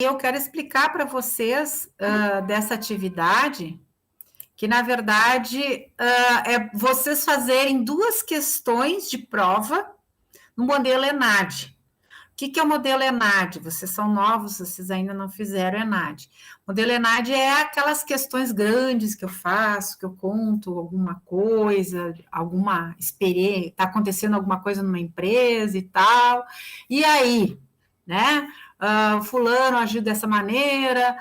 eu quero explicar para vocês dessa atividade, que, na verdade, é vocês fazerem 2 questões de prova no modelo ENAD. O que é o modelo ENAD? Vocês são novos, vocês ainda não fizeram ENAD. O modelo ENAD é aquelas questões grandes que eu faço, que eu conto alguma coisa, alguma experiência, está acontecendo alguma coisa numa empresa e tal, e aí, né? Fulano agiu dessa maneira.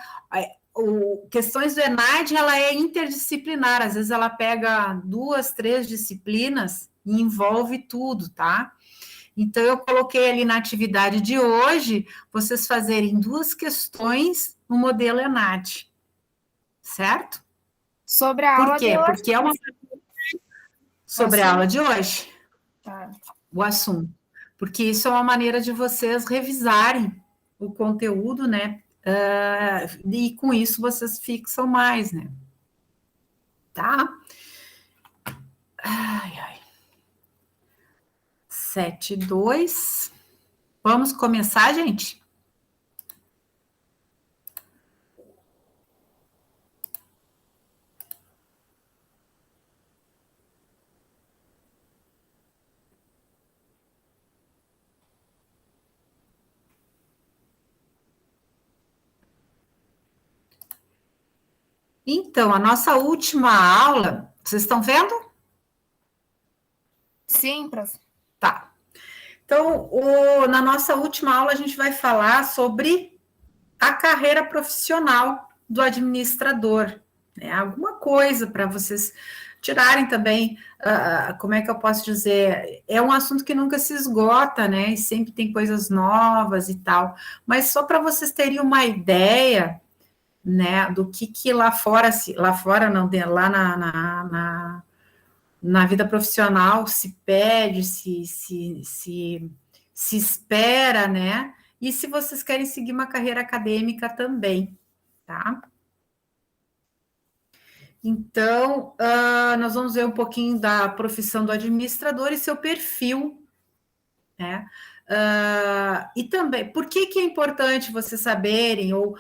Questões do ENAD, ela é interdisciplinar, às vezes ela pega 2, 3 disciplinas e envolve tudo, tá? Então, eu coloquei ali na atividade de hoje, vocês fazerem 2 questões no modelo ENAD, certo? Sobre a Por aula quê? de hoje. Porque é uma... Sobre a aula de hoje, Tá. o assunto. Porque isso é uma maneira de vocês revisarem o conteúdo, né? E com isso vocês fixam mais, né? Tá? Ai, ai. 7:02. Vamos começar, gente? Então, a nossa última aula, vocês estão vendo? Sim, prof. Tá. Então, na nossa última aula, a gente vai falar sobre a carreira profissional do administrador, né? Alguma coisa para vocês tirarem também, como é que eu posso dizer? É um assunto que nunca se esgota, né? E sempre tem coisas novas e tal. Mas só para vocês terem uma ideia, né, do que lá fora, não, lá na vida profissional se pede, se espera, né? E se vocês querem seguir uma carreira acadêmica também, tá? Então, nós vamos ver um pouquinho da profissão do administrador e seu perfil, né? E também, por que é importante vocês saberem, ou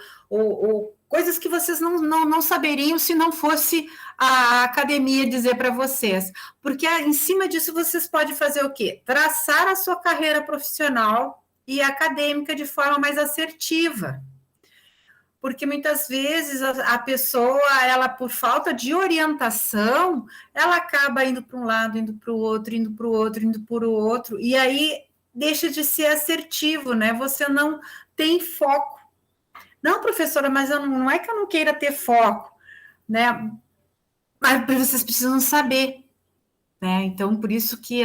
coisas que vocês não saberiam se não fosse a academia dizer para vocês. Porque em cima disso vocês podem fazer o quê? Traçar a sua carreira profissional e acadêmica de forma mais assertiva. Porque muitas vezes a pessoa, ela por falta de orientação, ela acaba indo para um lado, indo para o outro, indo para o outro, indo para o outro, e aí deixa de ser assertivo, né? Você não tem foco. Não, professora, mas não é que eu não queira ter foco, né? Mas vocês precisam saber, né? Então, por isso que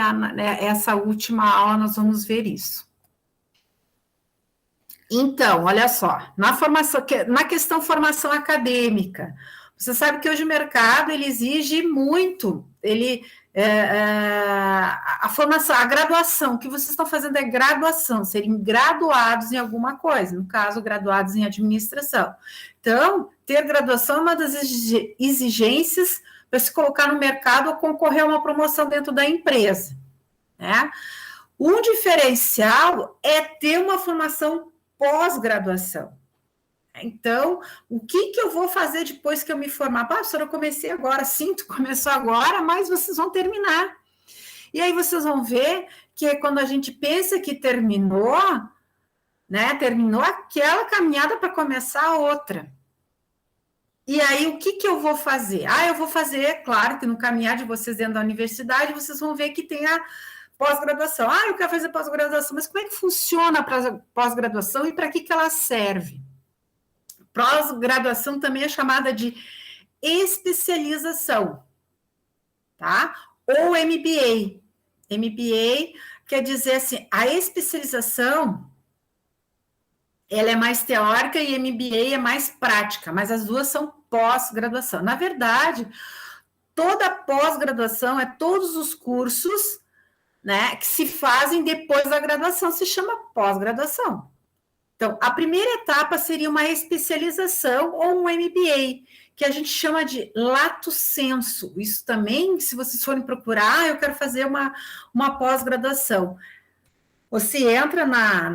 essa última aula nós vamos ver isso. Então, olha só, na questão formação acadêmica, você sabe que hoje o mercado ele exige muito, a formação, a graduação, o que vocês estão fazendo é graduação, serem graduados em alguma coisa, no caso, graduados em administração. Então, ter graduação é uma das exigências para se colocar no mercado ou concorrer a uma promoção dentro da empresa, né? Um diferencial é ter uma formação pós-graduação. Então, o que eu vou fazer depois que eu me formar? Professora, eu comecei agora, sim, tu começou agora, mas vocês vão terminar. E aí vocês vão ver que quando a gente pensa que terminou, né, terminou aquela caminhada para começar outra. E aí, o que eu vou fazer? Eu vou fazer, claro, que no caminhar de vocês dentro da universidade, vocês vão ver que tem a pós-graduação. Eu quero fazer pós-graduação, mas como é que funciona a pós-graduação e para que ela serve? Pós-graduação também é chamada de especialização, tá? Ou MBA. MBA quer dizer assim, a especialização ela é mais teórica e MBA é mais prática, mas as duas são pós-graduação. Na verdade, toda pós-graduação é todos os cursos, né, que se fazem depois da graduação, se chama pós-graduação. Então, a primeira etapa seria uma especialização ou um MBA, que a gente chama de lato sensu. Isso também, se vocês forem procurar, eu quero fazer uma pós-graduação. Você entra lá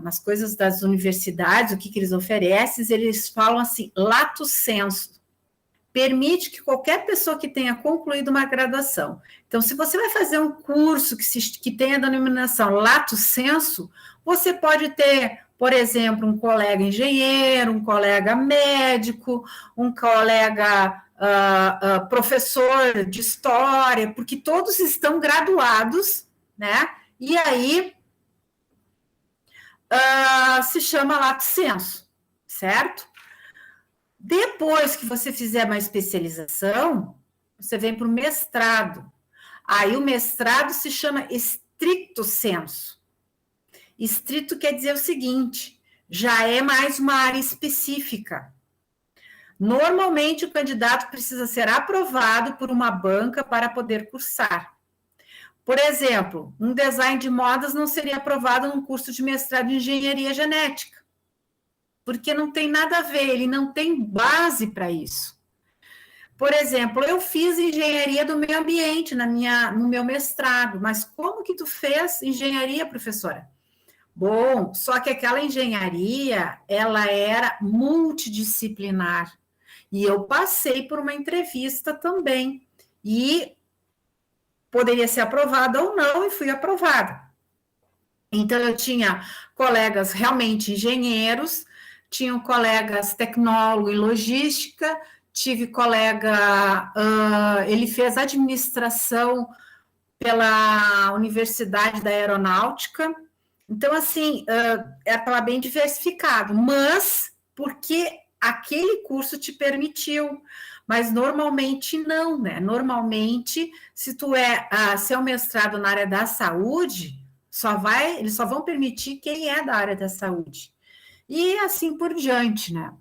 nas coisas das universidades, o que eles oferecem, eles falam assim, lato sensu, permite que qualquer pessoa que tenha concluído uma graduação. Então, se você vai fazer um curso que tenha denominação lato sensu, você pode ter, por exemplo, um colega engenheiro, um colega médico, um colega professor de história, porque todos estão graduados, né? E aí se chama lato sensu, certo? Depois que você fizer uma especialização, você vem para o mestrado. Aí o mestrado se chama stricto sensu. Estrito quer dizer o seguinte, já é mais uma área específica. Normalmente, o candidato precisa ser aprovado por uma banca para poder cursar. Por exemplo, um design de modas não seria aprovado num curso de mestrado em engenharia genética, porque não tem nada a ver, ele não tem base para isso. Por exemplo, eu fiz engenharia do meio ambiente no meu mestrado, mas como que tu fez engenharia, professora? Bom, só que aquela engenharia, ela era multidisciplinar, e eu passei por uma entrevista também, e poderia ser aprovada ou não, e fui aprovada. Então, eu tinha colegas realmente engenheiros, tinham colegas tecnólogo e logística, tive colega, ele fez administração pela Universidade da Aeronáutica. Então, assim, estava bem diversificado, mas porque aquele curso te permitiu, mas normalmente não, né? Normalmente, se é um mestrado na área da saúde, eles só vão permitir quem é da área da saúde. E assim por diante, né?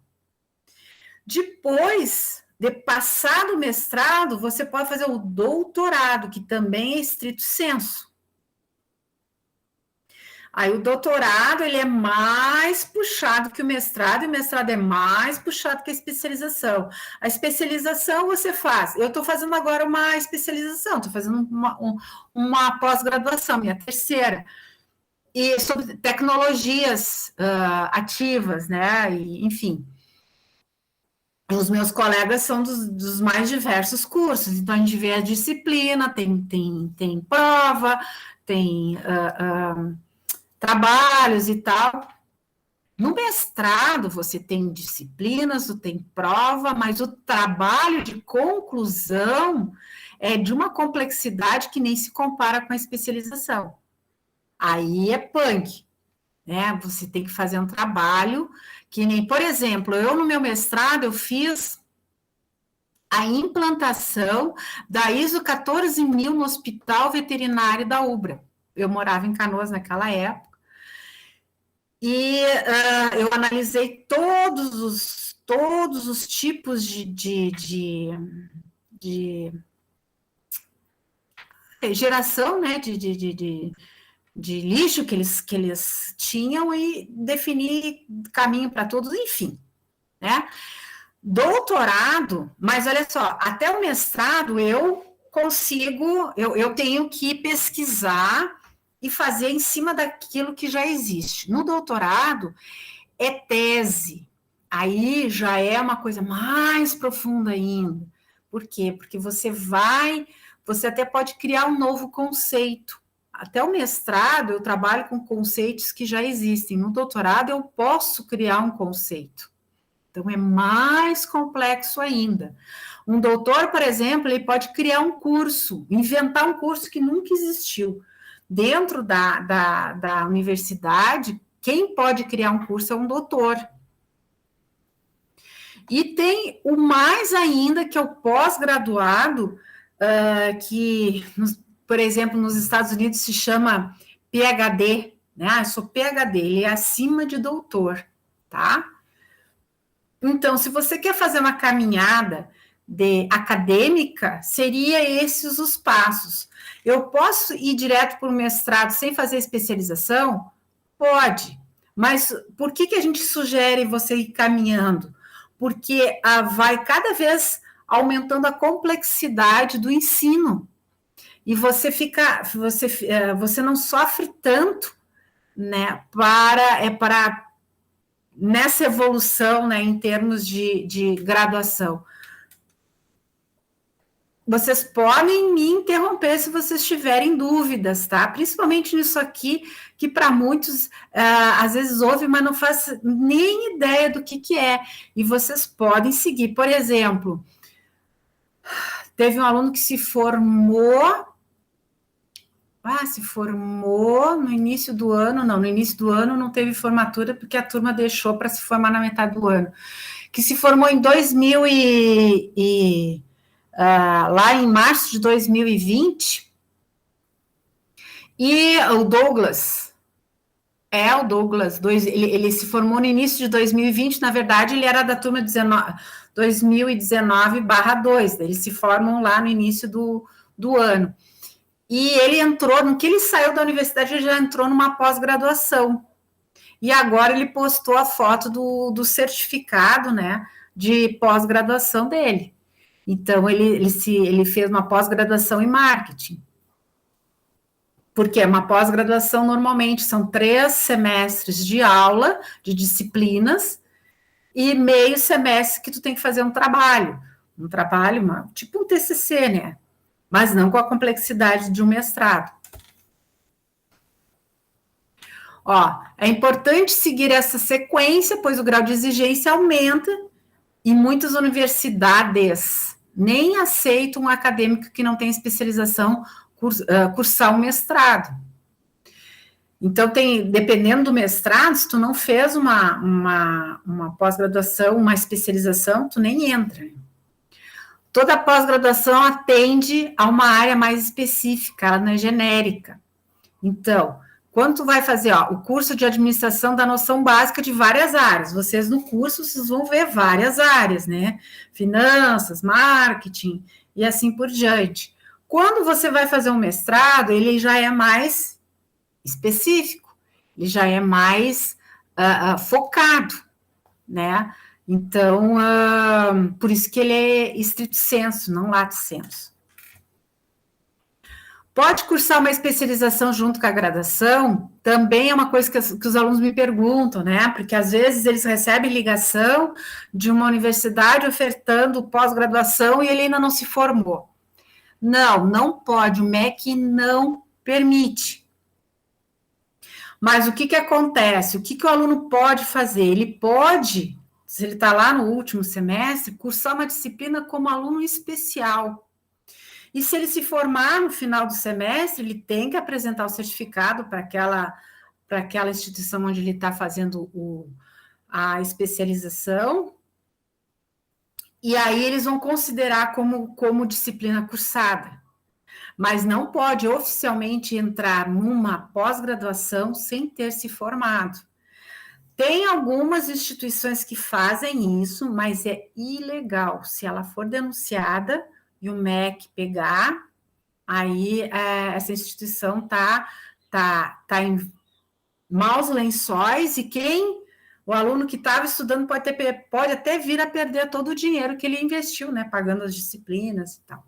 Depois de passar do mestrado, você pode fazer o doutorado, que também é stricto sensu. Aí o doutorado, ele é mais puxado que o mestrado, e o mestrado é mais puxado que a especialização. A especialização você faz, eu estou fazendo agora uma especialização, estou fazendo uma pós-graduação, minha terceira, e sobre tecnologias ativas, né, e, enfim. Os meus colegas são dos mais diversos cursos, então a gente vê a disciplina, tem prova, tem trabalhos e tal. No mestrado, você tem disciplinas, você tem prova, mas o trabalho de conclusão é de uma complexidade que nem se compara com a especialização. Aí é punk, né? Você tem que fazer um trabalho que nem, por exemplo, eu no meu mestrado, eu fiz a implantação da ISO 14000 no Hospital Veterinário da UBRA. Eu morava em Canoas naquela época, e eu analisei todos os tipos de geração, né, de lixo que eles tinham e defini caminho para todos, enfim, né? Doutorado, mas olha só, até o mestrado eu tenho que pesquisar e fazer em cima daquilo que já existe. No doutorado, é tese. Aí já é uma coisa mais profunda ainda. Por quê? Porque você até pode criar um novo conceito. Até o mestrado, eu trabalho com conceitos que já existem. No doutorado, eu posso criar um conceito. Então, é mais complexo ainda. Um doutor, por exemplo, ele pode criar um curso, inventar um curso que nunca existiu. Dentro da universidade, quem pode criar um curso é um doutor. E tem o mais ainda, que é o pós-graduado, que, por exemplo, nos Estados Unidos se chama PhD, né? Eu sou PhD, ele é acima de doutor, tá? Então, se você quer fazer uma caminhada acadêmica, seria esses os passos. Eu posso ir direto para o mestrado sem fazer especialização? Pode, mas por que a gente sugere você ir caminhando? Porque vai cada vez aumentando a complexidade do ensino. e você não sofre tanto, né, para nessa evolução, né, em termos de graduação. Vocês podem me interromper se vocês tiverem dúvidas, tá? Principalmente nisso aqui, que para muitos, às vezes ouve, mas não faz nem ideia do que é. E vocês podem seguir. Por exemplo, teve um aluno que se formou no início do ano. Não, no início do ano não teve formatura, porque a turma deixou para se formar na metade do ano. Que se formou em 2000 lá em março de 2020, e o Douglas, ele se formou no início de 2020, na verdade, ele era da turma 2019/2, eles se formam lá no início do ano. E ele entrou, no que ele saiu da universidade, ele já entrou numa pós-graduação. E agora ele postou a foto do certificado, né, de pós-graduação dele. Então, ele fez uma pós-graduação em marketing. Porque uma pós-graduação, normalmente, são 3 semestres de aula, de disciplinas, e meio semestre que tu tem que fazer um trabalho, tipo um TCC, né? Mas não com a complexidade de um mestrado. Ó, é importante seguir essa sequência, pois o grau de exigência aumenta e muitas universidades nem aceitam um acadêmico que não tem especialização cursar um mestrado. Então, dependendo do mestrado, se tu não fez uma pós-graduação, uma especialização, tu nem entra. Toda pós-graduação atende a uma área mais específica, ela não é genérica. Então, quando tu vai fazer o curso de administração, dá noção básica de várias áreas. Vocês no curso, vocês vão ver várias áreas, né? Finanças, marketing e assim por diante. Quando você vai fazer um mestrado, ele já é mais específico, ele já é mais focado, né? Então, por isso que ele é estrito sensu, não lato sensu. Pode cursar uma especialização junto com a graduação? Também é uma coisa que os alunos me perguntam, né? Porque às vezes eles recebem ligação de uma universidade ofertando pós-graduação e ele ainda não se formou. Não pode, o MEC não permite. Mas o que acontece? O que o aluno pode fazer? Ele pode, se ele está lá no último semestre, cursar uma disciplina como aluno especial. E se ele se formar no final do semestre, ele tem que apresentar o certificado para aquela instituição onde ele está fazendo a especialização, e aí eles vão considerar como disciplina cursada. Mas não pode oficialmente entrar numa pós-graduação sem ter se formado. Tem algumas instituições que fazem isso, mas é ilegal. Se ela for denunciada e o MEC pegar, aí essa instituição tá em maus lençóis, e o aluno que estava estudando pode até vir a perder todo o dinheiro que ele investiu, né, pagando as disciplinas e tal.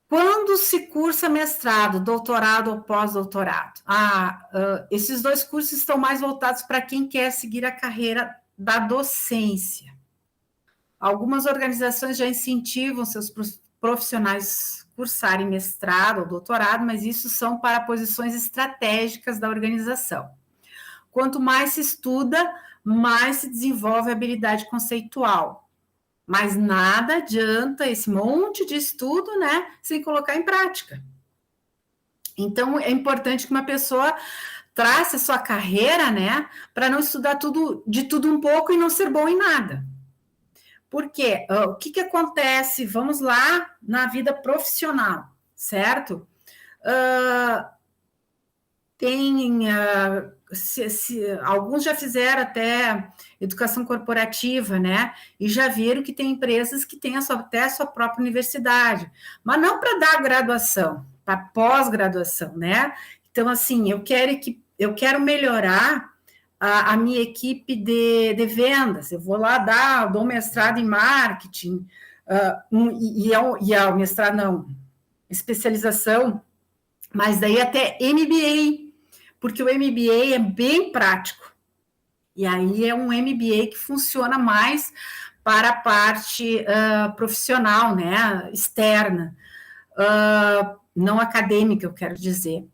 Quando se cursa mestrado, doutorado ou pós-doutorado? Esses 2 cursos estão mais voltados para quem quer seguir a carreira da docência. Algumas organizações já incentivam seus profissionais cursarem mestrado ou doutorado, mas isso são para posições estratégicas da organização. Quanto mais se estuda, mais se desenvolve a habilidade conceitual. Mas nada adianta esse monte de estudo, né, sem colocar em prática. Então, é importante que uma pessoa trace a sua carreira, né, para não estudar de tudo um pouco e não ser bom em nada. Por quê? O que acontece? Vamos lá na vida profissional, certo? Alguns já fizeram até educação corporativa, né? E já viram que tem empresas que têm até a sua própria universidade, mas não para dar graduação, para pós-graduação, né? Então, assim, eu quero melhorar a minha equipe de vendas. Eu vou lá dou um mestrado em marketing, o mestrado não, especialização, mas daí até MBA, porque o MBA é bem prático. E aí é um MBA que funciona mais para a parte profissional, né, externa, não acadêmica, eu quero dizer.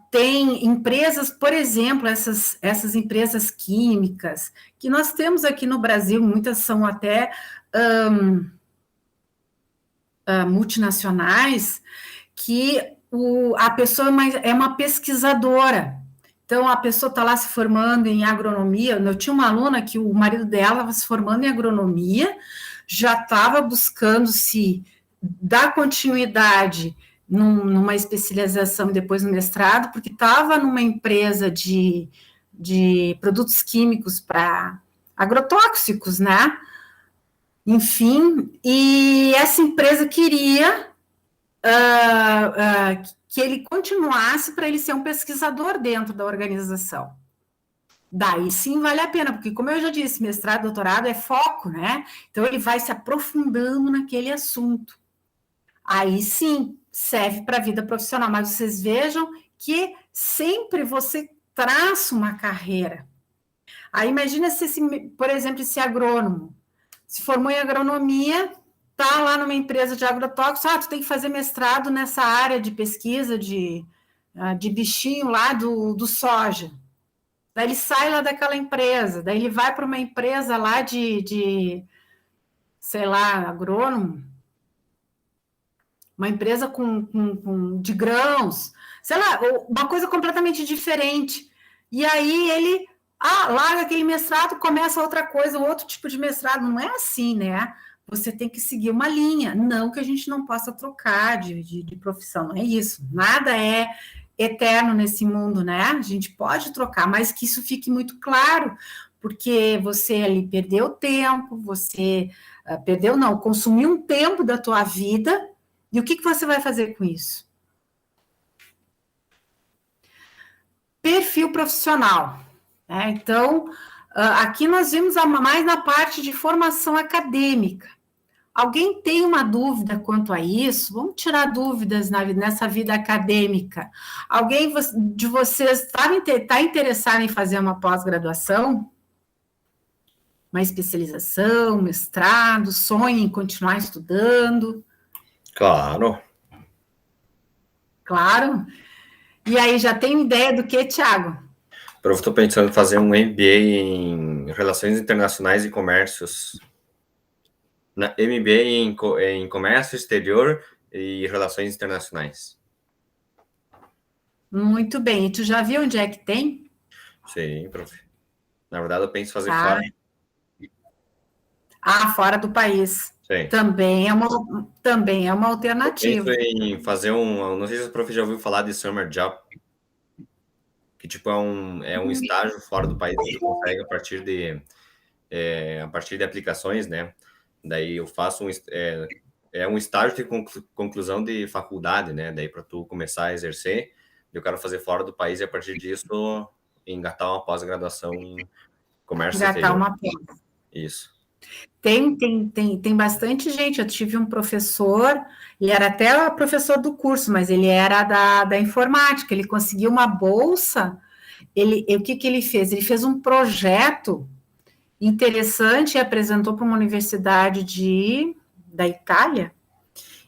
Tem empresas, por exemplo, essas empresas químicas, que nós temos aqui no Brasil, muitas são até multinacionais, que a pessoa é uma pesquisadora. Então, a pessoa está lá se formando em agronomia. Eu tinha uma aluna que o marido dela estava se formando em agronomia, já estava buscando se dar continuidade numa especialização e depois no mestrado, porque estava numa empresa de produtos químicos para agrotóxicos, né? Enfim, e essa empresa queria que ele continuasse para ele ser um pesquisador dentro da organização. Daí sim vale a pena, porque como eu já disse, mestrado, doutorado é foco, né? Então ele vai se aprofundando naquele assunto. Aí sim serve para a vida profissional, mas vocês vejam que sempre você traça uma carreira. Aí imagina se, por exemplo, esse agrônomo se formou em agronomia, está lá numa empresa de agrotóxicos, tu tem que fazer mestrado nessa área de pesquisa de bichinho lá do soja. Daí ele sai lá daquela empresa, daí ele vai para uma empresa lá de sei lá, agrônomo, uma empresa de grãos, sei lá, uma coisa completamente diferente. E aí ele larga aquele mestrado, começa outra coisa, outro tipo de mestrado. Não é assim, né? Você tem que seguir uma linha. Não que a gente não possa trocar de profissão, não é isso. Nada é eterno nesse mundo, né? A gente pode trocar, mas que isso fique muito claro, porque você ali perdeu tempo, você consumiu um tempo da tua vida, e o que você vai fazer com isso? Perfil profissional. Então, aqui nós vimos mais na parte de formação acadêmica. Alguém tem uma dúvida quanto a isso? Vamos tirar dúvidas nessa vida acadêmica. Alguém de vocês está interessado em fazer uma pós-graduação? Uma especialização, mestrado, sonha em continuar estudando? Claro. Claro. E aí, já tem ideia do que, Thiago? Eu estou pensando em fazer um MBA em Relações Internacionais e Comércios. MBA em Comércio Exterior e Relações Internacionais. Muito bem. E tu já viu onde é que tem? Sim, prof. Na verdade, eu penso em fazer fora. Fora do país. Sim. Também é uma alternativa. Eu penso em fazer não sei se o prof já ouviu falar de Summer Job, que tipo é um estágio fora do país que você consegue a partir de aplicações, né? Daí eu faço um estágio de conclusão de faculdade, né? Daí para tu começar a exercer, eu quero fazer fora do país e a partir disso engatar uma pós-graduação em comércio exterior. Engatar uma pós. Isso. Tem bastante gente. Eu tive um professor, ele era até professor do curso, mas ele era da informática, ele conseguiu uma bolsa. O que ele fez? Ele fez um projeto interessante e apresentou para uma universidade da Itália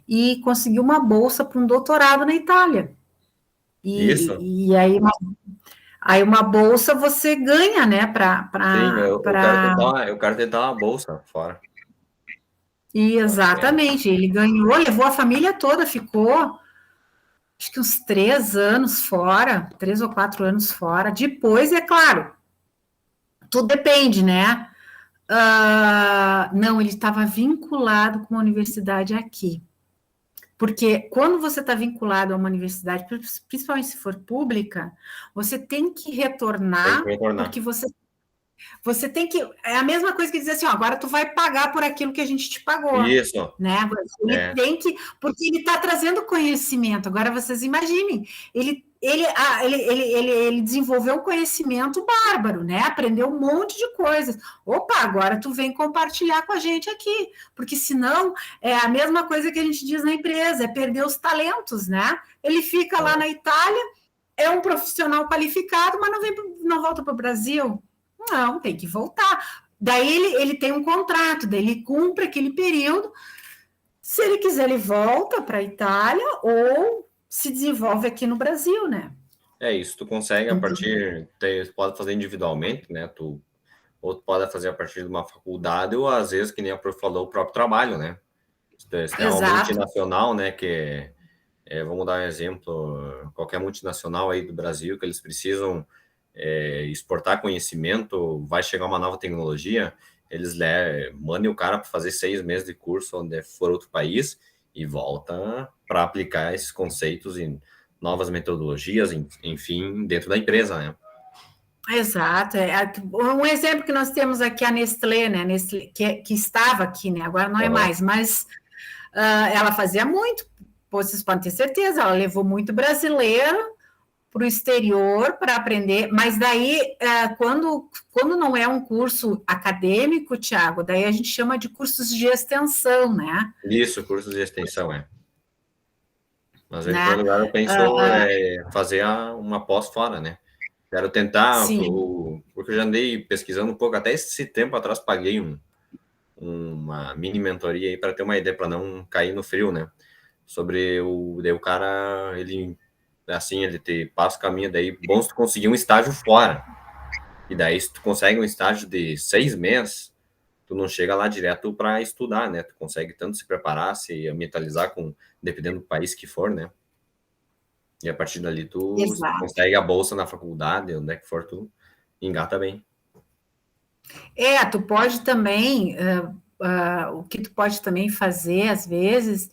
e conseguiu uma bolsa para um doutorado na Itália. Isso. E aí uma bolsa você ganha, né? Sim, eu quero tentar uma bolsa fora. Exatamente, ele ganhou, levou a família toda, ficou acho que uns 3 anos fora, 3 ou 4 anos fora. Depois, é claro, tudo depende, né? Não, ele estava vinculado com uma universidade aqui. Porque quando você está vinculado a uma universidade, principalmente se for pública, você tem que retornar. Porque você tem que... É a mesma coisa que dizer assim, agora tu vai pagar por aquilo que a gente te pagou. Isso. Né? Ele tem que... Porque ele está trazendo conhecimento. Agora, vocês imaginem, ele ele desenvolveu um conhecimento bárbaro, né? Aprendeu um monte de coisas. Opa, agora tu vem compartilhar com a gente aqui, porque senão é a mesma coisa que a gente diz na empresa, é perder os talentos, né? Ele fica lá na Itália, é um profissional qualificado, mas não volta para o Brasil. Não, tem que voltar. Daí ele tem um contrato, daí ele cumpre aquele período. Se ele quiser, ele volta para a Itália ou se desenvolve aqui no Brasil, né? É isso, tu consegue a partir, pode fazer individualmente, né? Ou tu pode fazer a partir de uma faculdade, ou às vezes, que nem a prof falou, o próprio trabalho, né? Se tem uma multinacional, né? Vamos dar um exemplo, qualquer multinacional aí do Brasil, que eles precisam exportar conhecimento, vai chegar uma nova tecnologia, eles mandem o cara para fazer 6 meses de curso onde for outro país e volta para aplicar esses conceitos em novas metodologias, enfim, dentro da empresa, né? Exato. Um exemplo que nós temos aqui, a Nestlé, né? Nestlé, que estava aqui, né? Agora não é mais, mas ela fazia muito, vocês podem ter certeza, ela levou muito brasileiro para o exterior para aprender, mas daí, quando não é um curso acadêmico, Tiago, daí a gente chama de cursos de extensão, né? Isso, cursos de extensão, Mas em primeiro lugar eu penso fazer uma pós fora, né? Quero tentar, porque eu já andei pesquisando um pouco, até esse tempo atrás paguei uma mini mentoria aí para ter uma ideia, para não cair no frio, né? Sobre o cara, ele te passa o caminho, daí bom se tu conseguir um estágio fora. E daí se tu consegue um estágio de 6 meses, tu não chega lá direto para estudar, né? Tu consegue tanto se preparar, se mentalizar dependendo do país que for, né? E a partir dali tu consegue a bolsa na faculdade, onde é que for, tu engata bem. Tu pode também, o que tu pode também fazer, às vezes,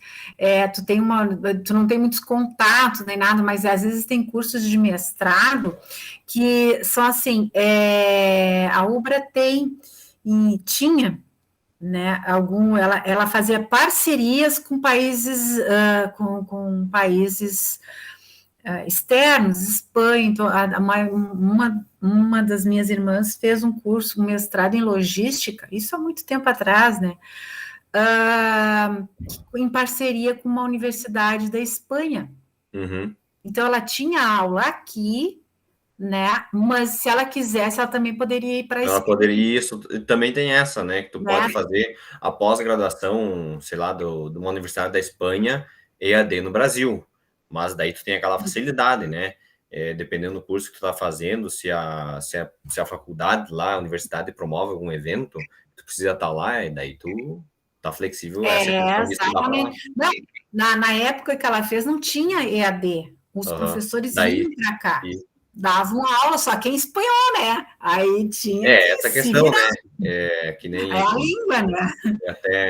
tu não tem muitos contatos nem nada, mas às vezes tem cursos de mestrado que são assim, a Ubra tinha, né, ela fazia parcerias com países, com países externos, Espanha. Então, uma das minhas irmãs fez um mestrado em logística, isso há muito tempo atrás, né? Em parceria com uma universidade da Espanha. Uhum. Então, ela tinha aula aqui, né? Mas se ela quisesse, ela também poderia ir para a Espanha. Ela poderia, isso também tem essa, né? Que tu pode fazer a pós-graduação, sei lá, de uma universidade da Espanha, EAD no Brasil. Mas daí tu tem aquela facilidade, né? Dependendo do curso que tu tá fazendo, se a faculdade lá, a universidade promove algum evento, tu precisa estar lá, e daí tu tá flexível. Exatamente. Não, na época que ela fez, não tinha EAD. Os professores vinham para cá. Davam aula, só que em espanhol, né? Aí tinha essa questão, né? Que nem... Aí é a língua, né?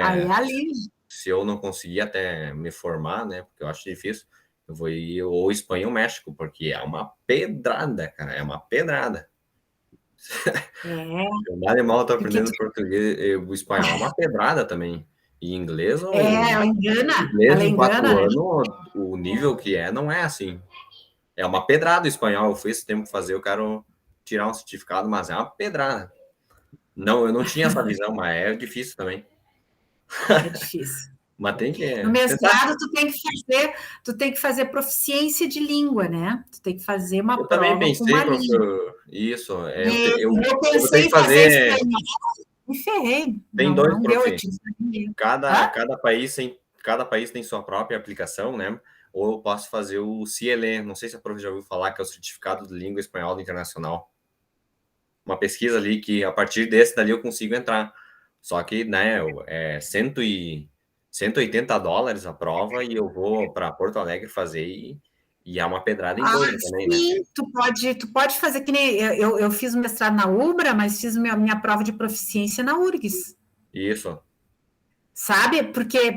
Aí é a língua. Se eu não conseguir até me formar, né? Porque eu acho difícil, eu vou ir ou Espanha ou México, porque é uma pedrada, cara, é uma pedrada. Eu mal e mal tô aprendendo português, o espanhol é uma pedrada também. E inglês, ela engana. Inglês em 4 anos, o nível que não é assim. É uma pedrada o espanhol. Eu fui esse tempo fazer, eu quero tirar um certificado, mas é uma pedrada. Não, eu não tinha essa visão, mas é difícil também. É difícil. Mas tem que... No mestrado, tu tem que fazer proficiência de língua, né? Tu tem que fazer uma prova. Eu também pensei, professor, isso. Eu pensei em fazer espanhol, me ferrei. Tem dois, prof. Cada país tem sua própria aplicação, né? Ou eu posso fazer o CIELE, não sei se a prof já ouviu falar, que é o Certificado de Língua Espanhola Internacional. Uma pesquisa ali que, a partir desse dali, eu consigo entrar. Só que, né, é $180 a prova e eu vou para Porto Alegre fazer e é uma pedrada em doido também, sim, né? Tu pode fazer que nem... Eu fiz o mestrado na UBRA, mas fiz minha prova de proficiência na URGS. Isso. Sabe? Porque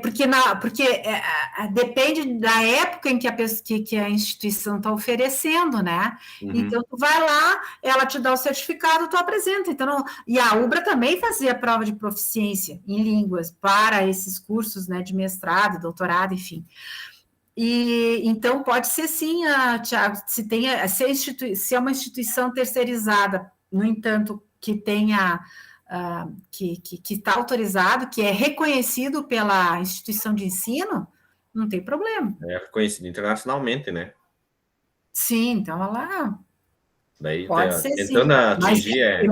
depende da época em que a instituição está oferecendo, né? Uhum. Então, tu vai lá, ela te dá o certificado, tu apresenta. Então, e a UBRA também fazia prova de proficiência em línguas para esses cursos, né, de mestrado, doutorado, enfim. E então pode ser sim, Tiago, se é uma instituição terceirizada, no entanto, que tenha que está autorizado, que é reconhecido pela instituição de ensino, não tem problema. É reconhecido internacionalmente, né? Sim, então lá Daí pode ser sim. tentando Mas atingir é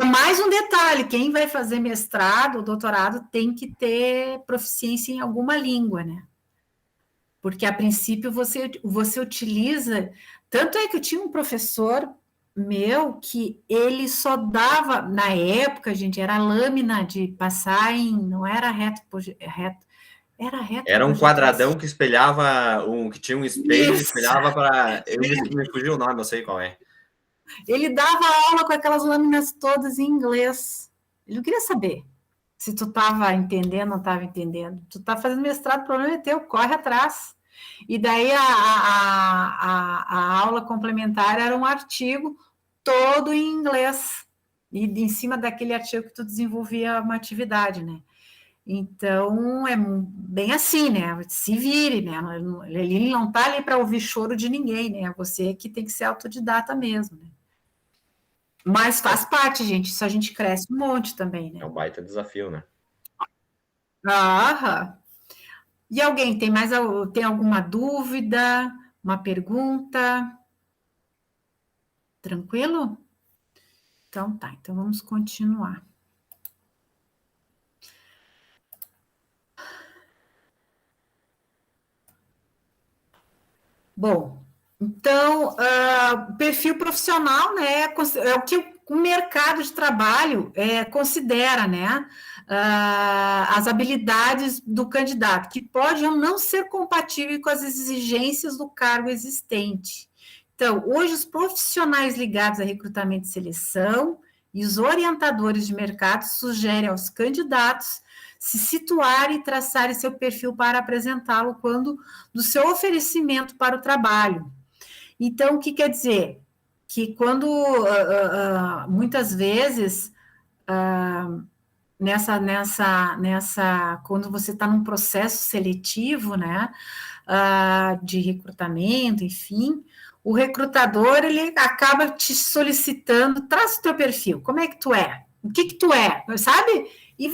mais um detalhe: quem vai fazer mestrado ou doutorado tem que ter proficiência em alguma língua, né? Porque a princípio você utiliza. Tanto é que eu tinha um professor meu que ele só dava, na época, gente, era lâmina de passar em, não era reto, era reto. Era um quadradão que espelhava, que tinha um espelho e Isso. espelhava para. Me fugiu o nome, não sei qual é. Ele dava aula com aquelas lâminas todas em inglês. Ele não queria saber se tu estava entendendo ou não estava entendendo. Tu está fazendo mestrado, o problema é teu, corre atrás. E daí a aula complementar era um artigo todo em inglês. E em cima daquele artigo que tu desenvolvia uma atividade, né? Então, é bem assim, né? Se vire, né? Ele não está ali para ouvir choro de ninguém, né? Você que tem que ser autodidata mesmo, né? Mas faz parte, gente. Isso a gente cresce um monte também, né? É um baita desafio, né? Aham. E alguém tem alguma dúvida, uma pergunta? Tranquilo? Então tá, então vamos continuar. Bom, então, perfil profissional, né, é o que o mercado de trabalho considera, né, as habilidades do candidato, que pode ou não ser compatível com as exigências do cargo existente. Então, hoje os profissionais ligados a recrutamento e seleção e os orientadores de mercado sugerem aos candidatos se situarem e traçarem seu perfil para apresentá-lo quando do seu oferecimento para o trabalho. Então, o que quer dizer? Que quando, muitas vezes, quando você está num processo seletivo, né, de recrutamento, enfim, o recrutador, ele acaba te solicitando, traz o teu perfil, como é que tu é? O que tu é, sabe? E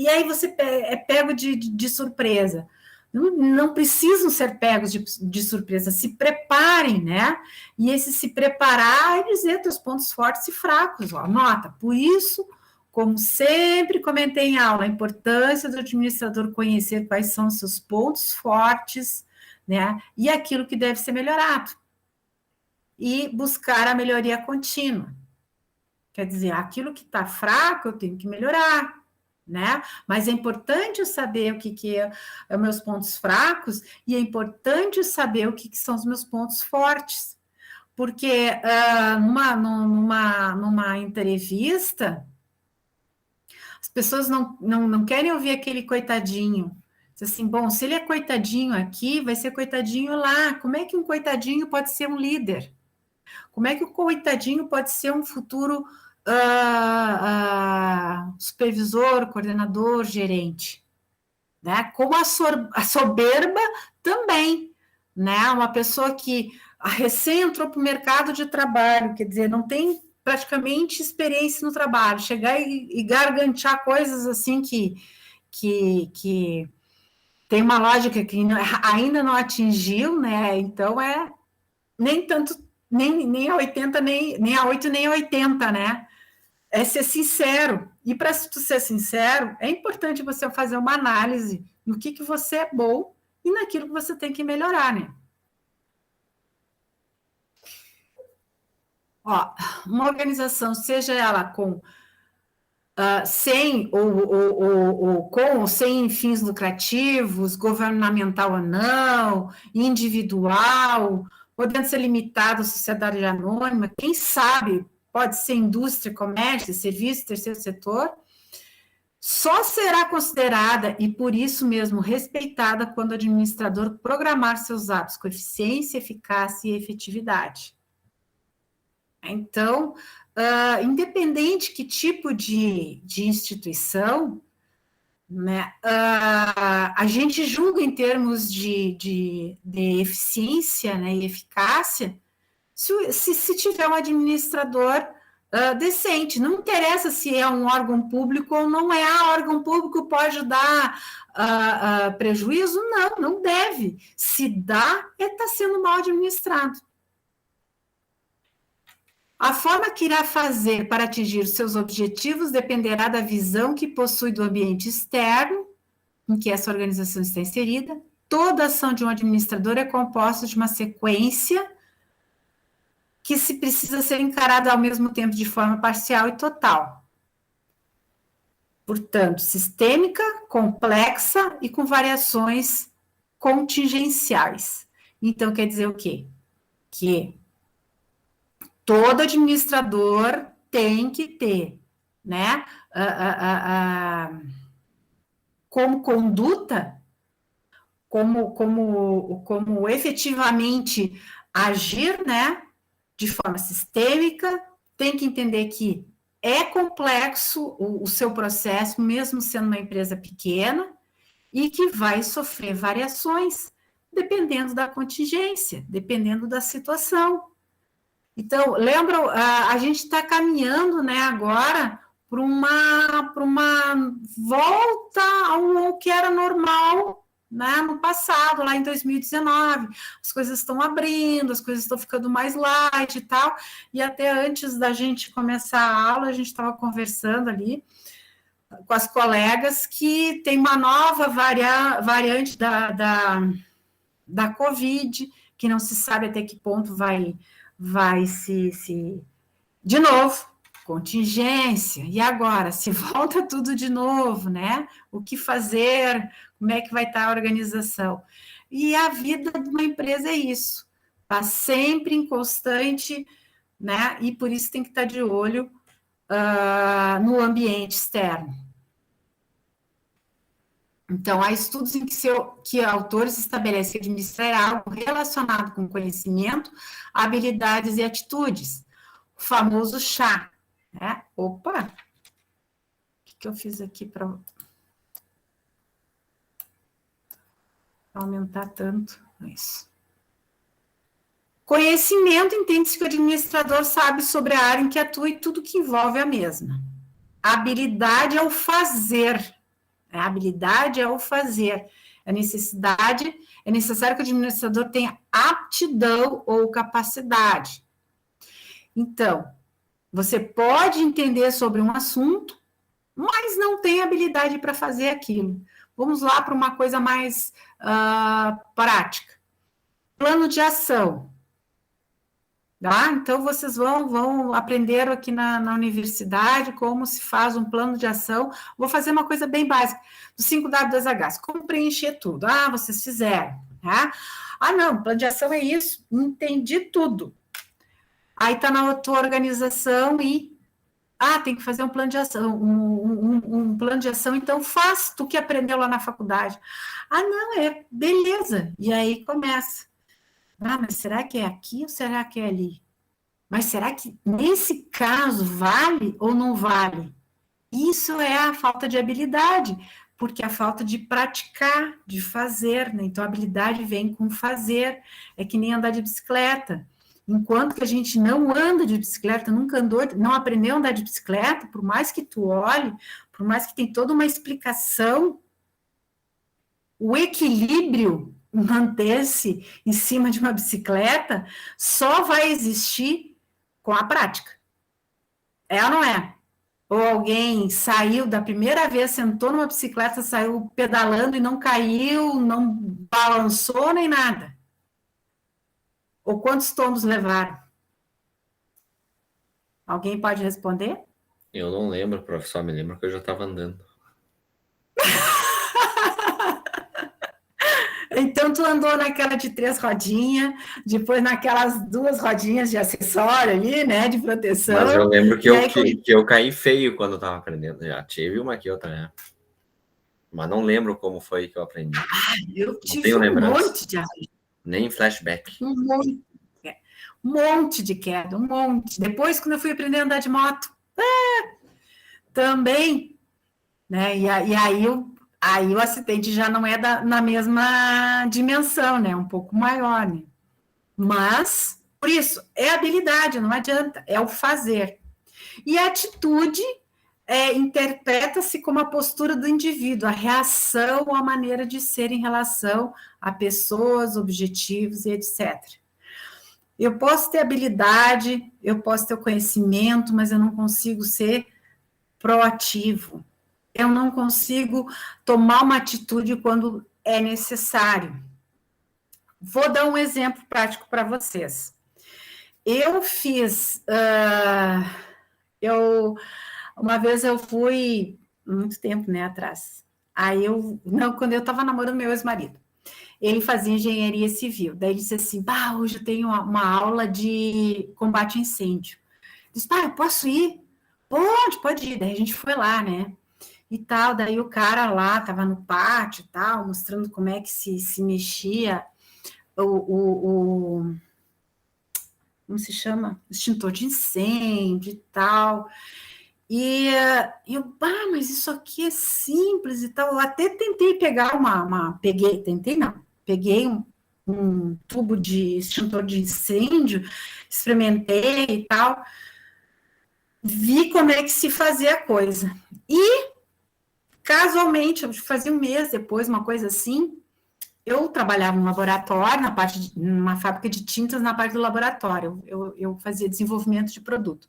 aí você é pego de surpresa. Não precisam ser pegos de surpresa, se preparem, né? E esse se preparar é dizer teus pontos fortes e fracos, ó, nota. Por isso, como sempre comentei em aula, a importância do administrador conhecer quais são os seus pontos fortes, né? E aquilo que deve ser melhorado. E buscar a melhoria contínua. Quer dizer, aquilo que está fraco, eu tenho que melhorar, né? Mas é importante eu saber o que é os meus pontos fracos e é importante eu saber o que são os meus pontos fortes. Porque numa entrevista, as pessoas não querem ouvir aquele coitadinho. Diz assim, bom, se ele é coitadinho aqui, vai ser coitadinho lá. Como é que um coitadinho pode ser um líder? Como é que o coitadinho pode ser um futuro supervisor, coordenador, gerente? Né? Como a soberba também, né? Uma pessoa que recém entrou para o mercado de trabalho, quer dizer, não tem praticamente experiência no trabalho, chegar e gargantear coisas assim que tem uma lógica que ainda não atingiu, né? Então nem tanto, nem a 80, nem a 8, nem a 80, né? É ser sincero. E para tu ser sincero, é importante você fazer uma análise no que você é bom e naquilo que você tem que melhorar, né? Ó, uma organização, seja ela com sem ou com ou sem fins lucrativos, governamental ou não, individual, podendo ser limitado à sociedade anônima, quem sabe pode ser indústria, comércio, serviço, terceiro setor, só será considerada e por isso mesmo respeitada quando o administrador programar seus atos com eficiência, eficácia e efetividade. Então, independente que tipo de instituição, né? A gente julga em termos de eficiência, né, e eficácia se tiver um administrador decente. Não interessa se é um órgão público ou não é. Órgão público pode dar prejuízo? Não, não deve. Se dá, está sendo mal administrado. A forma que irá fazer para atingir seus objetivos dependerá da visão que possui do ambiente externo em que essa organização está inserida. Toda ação de um administrador é composta de uma sequência que se precisa ser encarada ao mesmo tempo de forma parcial e total. Portanto, sistêmica, complexa e com variações contingenciais. Então, quer dizer o quê? Que todo administrador tem que ter, né, como conduta, como efetivamente agir, né, de forma sistêmica, tem que entender que é complexo o seu processo, mesmo sendo uma empresa pequena, e que vai sofrer variações, dependendo da contingência, dependendo da situação. Então, lembra, a gente está caminhando, né, agora para uma volta ao que era normal, né, no passado, lá em 2019. As coisas estão abrindo, as coisas estão ficando mais light e tal, e até antes da gente começar a aula, a gente estava conversando ali com as colegas que tem uma nova variante da Covid, que não se sabe até que ponto vai se... De novo, contingência. E agora? Se volta tudo de novo, né? O que fazer? Como é que vai estar a organização? E a vida de uma empresa é isso. Está sempre em constante, né? E por isso tem que estar de olho no ambiente externo. Então, há estudos em que autores estabelecem que administrar é algo relacionado com conhecimento, habilidades e atitudes. O famoso chá. Né? Opa! O que eu fiz aqui para aumentar tanto? Isso. Conhecimento, entende-se que o administrador sabe sobre a área em que atua e tudo que envolve a mesma. Habilidade é o fazer. A habilidade é o fazer. É necessário que o administrador tenha aptidão ou capacidade. Então, você pode entender sobre um assunto, mas não tem habilidade para fazer aquilo. Vamos lá para uma coisa mais prática. Plano de ação. Tá? Então, vocês vão aprender aqui na universidade como se faz um plano de ação. Vou fazer uma coisa bem básica, do 5W2H, como preencher tudo. Vocês fizeram. Tá? Não, plano de ação é isso, entendi tudo. Aí está na tua organização e, tem que fazer um plano de ação, um plano de ação, então faz tu que aprendeu lá na faculdade. Não, beleza. E aí começa. Mas será que é aqui ou será que é ali? Mas será que nesse caso vale ou não vale? Isso é a falta de habilidade, porque a falta de praticar, de fazer, né? Então a habilidade vem com fazer, é que nem andar de bicicleta. Enquanto que a gente não anda de bicicleta, nunca andou, não aprendeu a andar de bicicleta, por mais que tu olhe, por mais que tem toda uma explicação, o equilíbrio manter-se em cima de uma bicicleta só vai existir com a prática. É ou não é? Ou alguém saiu da primeira vez, sentou numa bicicleta, saiu pedalando e não caiu, não balançou nem nada. Ou quantos tombos levaram? Alguém pode responder? Eu não lembro, professor, me lembro que eu já estava andando. Então, tu andou naquela de 3 rodinhas, depois naquelas 2 rodinhas de acessório ali, né, de proteção. Mas eu lembro que eu caí feio quando eu estava aprendendo. Já tive uma aqui, outra, né? Mas não lembro como foi que eu aprendi. Eu tive um monte de... Nem flashback. Um monte de queda, um monte. Depois, quando eu fui aprender a andar de moto, também, né, e aí eu Aí o acidente já não é na mesma dimensão, né? Um pouco maior, né? Mas, por isso, é habilidade, não adianta, é o fazer. E a atitude interpreta-se como a postura do indivíduo, a reação, a maneira de ser em relação a pessoas, objetivos e etc. Eu posso ter habilidade, eu posso ter o conhecimento, mas eu não consigo ser proativo. Eu não consigo tomar uma atitude quando é necessário. Vou dar um exemplo prático para vocês. Eu fiz, uma vez eu fui, muito tempo, né, atrás, quando eu estava namorando meu ex-marido, ele fazia engenharia civil, daí ele disse assim, hoje eu tenho uma aula de combate a incêndio. Eu disse, eu posso ir? Pode ir, daí a gente foi lá, né, e tal, daí o cara lá estava no pátio e tal, mostrando como é que se mexia como se chama? Extintor de incêndio e tal. E eu, mas isso aqui é simples e tal. Eu até tentei pegar peguei um tubo de extintor de incêndio, experimentei e tal, vi como é que se fazia a coisa. E, casualmente, fazia um mês depois, uma coisa assim, eu trabalhava num laboratório, numa fábrica de tintas, na parte do laboratório. Eu fazia desenvolvimento de produto.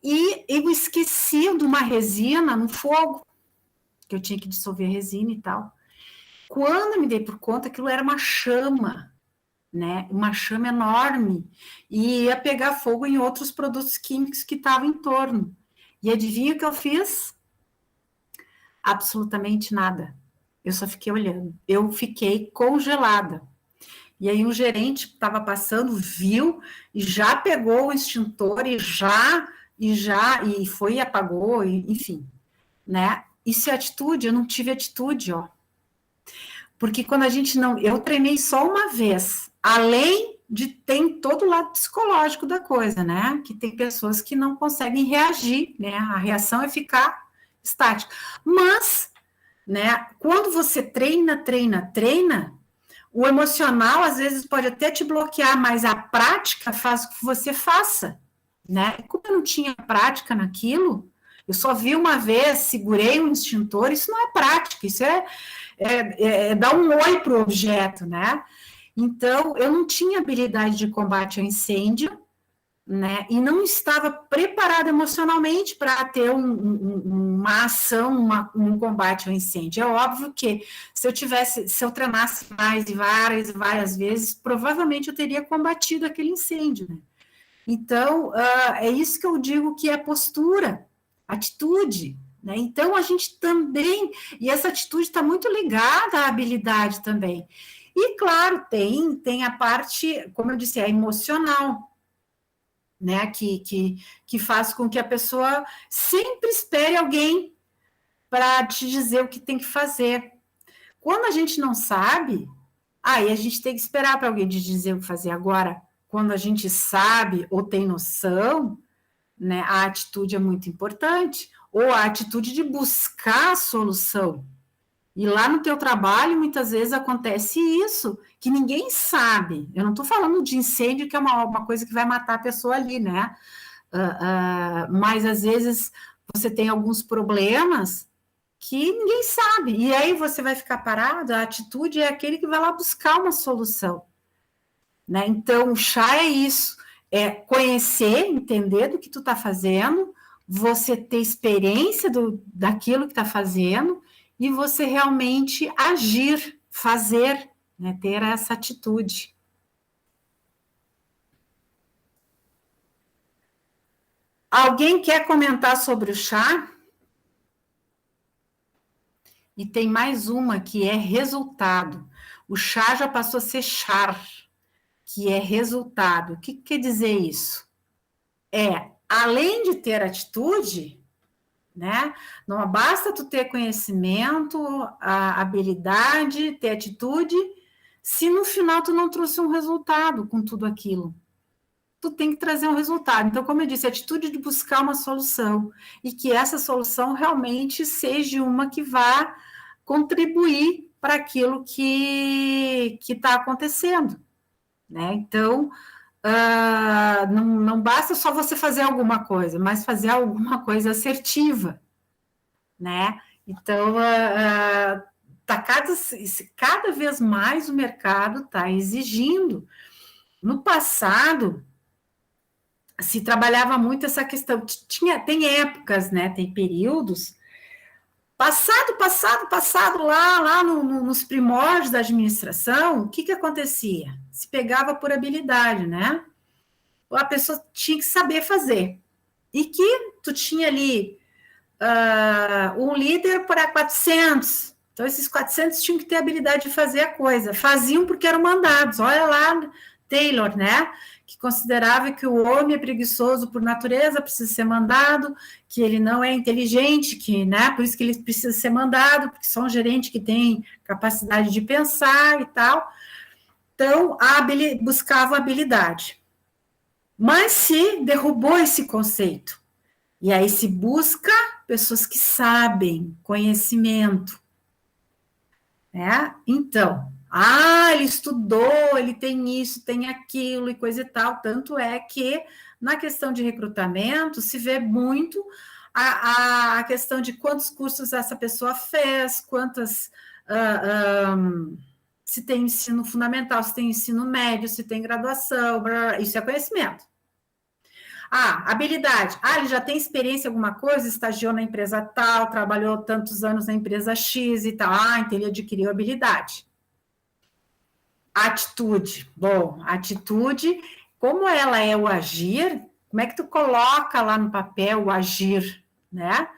E eu esqueci de uma resina no fogo, que eu tinha que dissolver a resina e tal. Quando eu me dei por conta, aquilo era uma chama, né? Uma chama enorme, e ia pegar fogo em outros produtos químicos que estavam em torno. E adivinha o que eu fiz? Absolutamente nada. Eu só fiquei olhando. Eu fiquei congelada. E aí um gerente estava passando, viu, e já pegou o extintor e foi e apagou, enfim, né? Isso é atitude, eu não tive atitude, ó. Porque quando a gente não... Eu treinei só uma vez, além de ter todo o lado psicológico da coisa, né? Que tem pessoas que não conseguem reagir, né? A reação é ficar estática. Mas, né, quando você treina, o emocional, às vezes, pode até te bloquear, mas a prática faz com que você faça, né? Como eu não tinha prática naquilo, eu só vi uma vez, segurei um extintor, isso não é prática, isso é dar um oi para o objeto, né? Então, eu não tinha habilidade de combate ao incêndio, né? E não estava preparada emocionalmente para ter uma ação, um combate ao incêndio. É óbvio que se eu treinasse mais e várias vezes, provavelmente eu teria combatido aquele incêndio, né? Então, é isso que eu digo que é postura, atitude, né? Então, a gente também, e essa atitude está muito ligada à habilidade também. E, claro, tem a parte, como eu disse, é emocional, né, que faz com que a pessoa sempre espere alguém para te dizer o que tem que fazer. Quando a gente não sabe, aí a gente tem que esperar para alguém te dizer o que fazer. Agora, quando a gente sabe ou tem noção, né, a atitude é muito importante, ou a atitude de buscar a solução. E lá no teu trabalho, muitas vezes acontece isso, que ninguém sabe. Eu não estou falando de incêndio, que é uma coisa que vai matar a pessoa ali, né? Mas, às vezes, você tem alguns problemas que ninguém sabe. E aí você vai ficar parado, a atitude é aquele que vai lá buscar uma solução, né? Então, o chá é isso, é conhecer, entender do que tu está fazendo, você ter experiência daquilo que está fazendo, e você realmente agir, fazer, né, ter essa atitude. Alguém quer comentar sobre o chá? E tem mais uma que é resultado. O chá já passou a ser char, que é resultado. O que quer dizer isso? Além de ter atitude, né? Não basta tu ter conhecimento, a habilidade, ter atitude, se no final tu não trouxe um resultado com tudo aquilo. Tu tem que trazer um resultado. Então, como eu disse, a atitude de buscar uma solução, e que essa solução realmente seja uma que vá contribuir para aquilo que está acontecendo, né? Então, não basta só você fazer alguma coisa, mas fazer alguma coisa assertiva, né? Então, cada vez mais o mercado está exigindo. No passado, se trabalhava muito essa questão, tem épocas, né? Tem períodos. Passado lá nos primórdios da administração, o que acontecia? Se pegava por habilidade, né? A pessoa tinha que saber fazer. E que tu tinha ali um líder para 400. Então, esses 400 tinham que ter habilidade de fazer a coisa. Faziam porque eram mandados. Olha lá, Taylor, né? Que considerava que o homem é preguiçoso por natureza, precisa ser mandado, que ele não é inteligente, que, né? Por isso que ele precisa ser mandado, porque só um gerente que tem capacidade de pensar e tal. Então, buscava habilidade. Mas se derrubou esse conceito. E aí se busca pessoas que sabem, conhecimento. Né? Então, ele estudou, ele tem isso, tem aquilo e coisa e tal. Tanto é que na questão de recrutamento se vê muito a questão de quantos cursos essa pessoa fez, quantas... se tem ensino fundamental, se tem ensino médio, se tem graduação, isso é conhecimento. Habilidade. Ele já tem experiência em alguma coisa, estagiou na empresa tal, trabalhou tantos anos na empresa X e tal. Então ele adquiriu habilidade. Atitude. Bom, atitude, como ela é o agir, como é que tu coloca lá no papel o agir, né?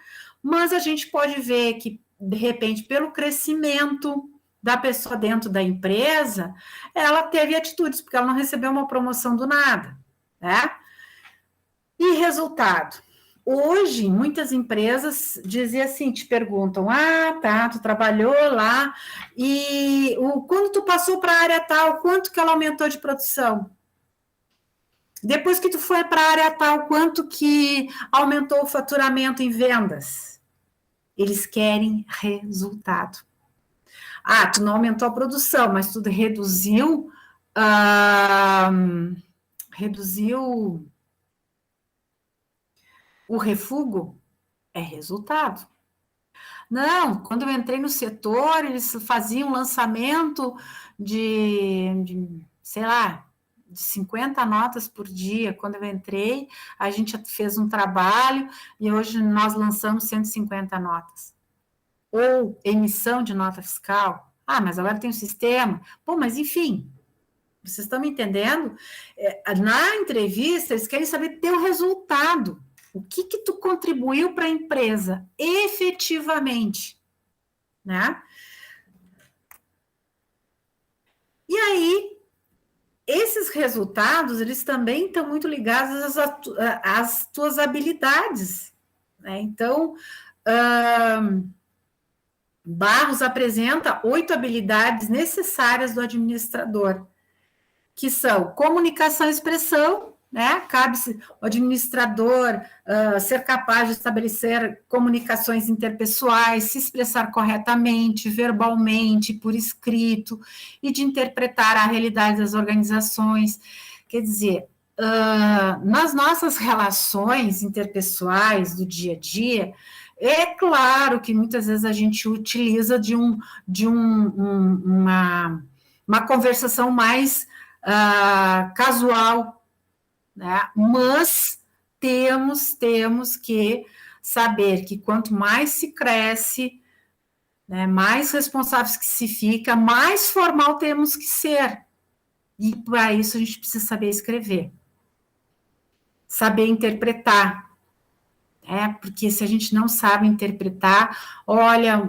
Mas a gente pode ver que, de repente, pelo crescimento da pessoa dentro da empresa, ela teve atitudes, porque ela não recebeu uma promoção do nada, né? E resultado? Hoje, muitas empresas dizem assim, te perguntam, tu trabalhou lá, e quando tu passou para a área tal, quanto que ela aumentou de produção? Depois que tu foi para a área tal, quanto que aumentou o faturamento em vendas? Eles querem resultado. Tu não aumentou a produção, mas tu reduziu o refúgio, é resultado. Não, quando eu entrei no setor, eles faziam lançamento sei lá, de 50 notas por dia. Quando eu entrei, a gente fez um trabalho e hoje nós lançamos 150 notas. Ou emissão de nota fiscal. Mas agora tem um sistema. Mas enfim, vocês estão me entendendo? Na entrevista, eles querem saber teu resultado. O que tu contribuiu para a empresa, efetivamente, né? E aí, esses resultados, eles também estão muito ligados às tuas habilidades, né? Então, Barros apresenta 8 habilidades necessárias do administrador, que são comunicação e expressão, né? Cabe-se o administrador ser capaz de estabelecer comunicações interpessoais, se expressar corretamente, verbalmente, por escrito, e de interpretar a realidade das organizações. Quer dizer, nas nossas relações interpessoais do dia a dia, é claro que muitas vezes a gente utiliza de uma conversação mais casual, né? Mas temos que saber que quanto mais se cresce, né, mais responsáveis que se fica, mais formal temos que ser. E para isso a gente precisa saber escrever, saber interpretar. Porque se a gente não sabe interpretar, olha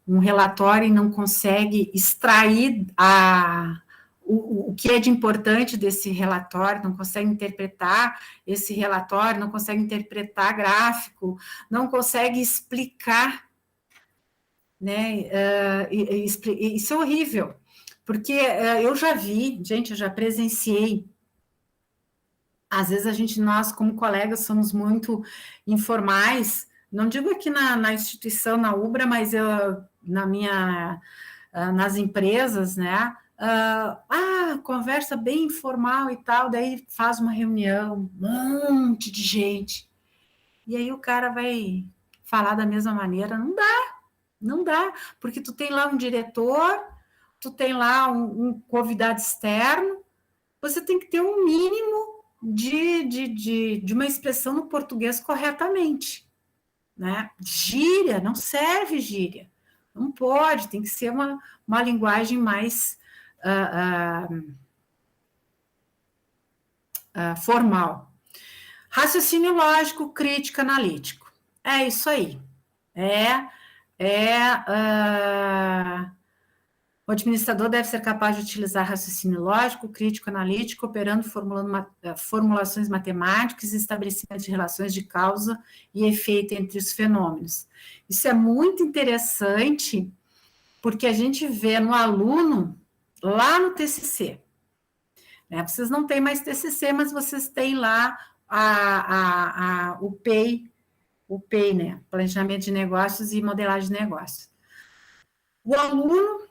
um relatório e não consegue extrair o que é de importante desse relatório, não consegue interpretar esse relatório, não consegue interpretar gráfico, não consegue explicar, né? Isso é horrível, porque eu já vi, gente, eu já presenciei. Às vezes nós como colegas somos muito informais, não digo aqui na instituição, na Ubra, mas nas empresas, né? Conversa bem informal e tal, daí faz uma reunião, um monte de gente, e aí o cara vai falar da mesma maneira, não dá, porque tu tem lá um diretor, tu tem lá um convidado externo, você tem que ter um mínimo de uma expressão no português corretamente, né? Gíria, não serve gíria, não pode, tem que ser uma linguagem mais formal. Raciocínio lógico, crítico, analítico. É isso aí. O administrador deve ser capaz de utilizar raciocínio lógico, crítico, analítico, operando, formulando formulações matemáticas e estabelecimento de relações de causa e efeito entre os fenômenos. Isso é muito interessante, porque a gente vê no aluno, lá no TCC, né? Vocês não têm mais TCC, mas vocês têm lá o PEI, né? Planejamento de negócios e modelagem de negócios. O aluno,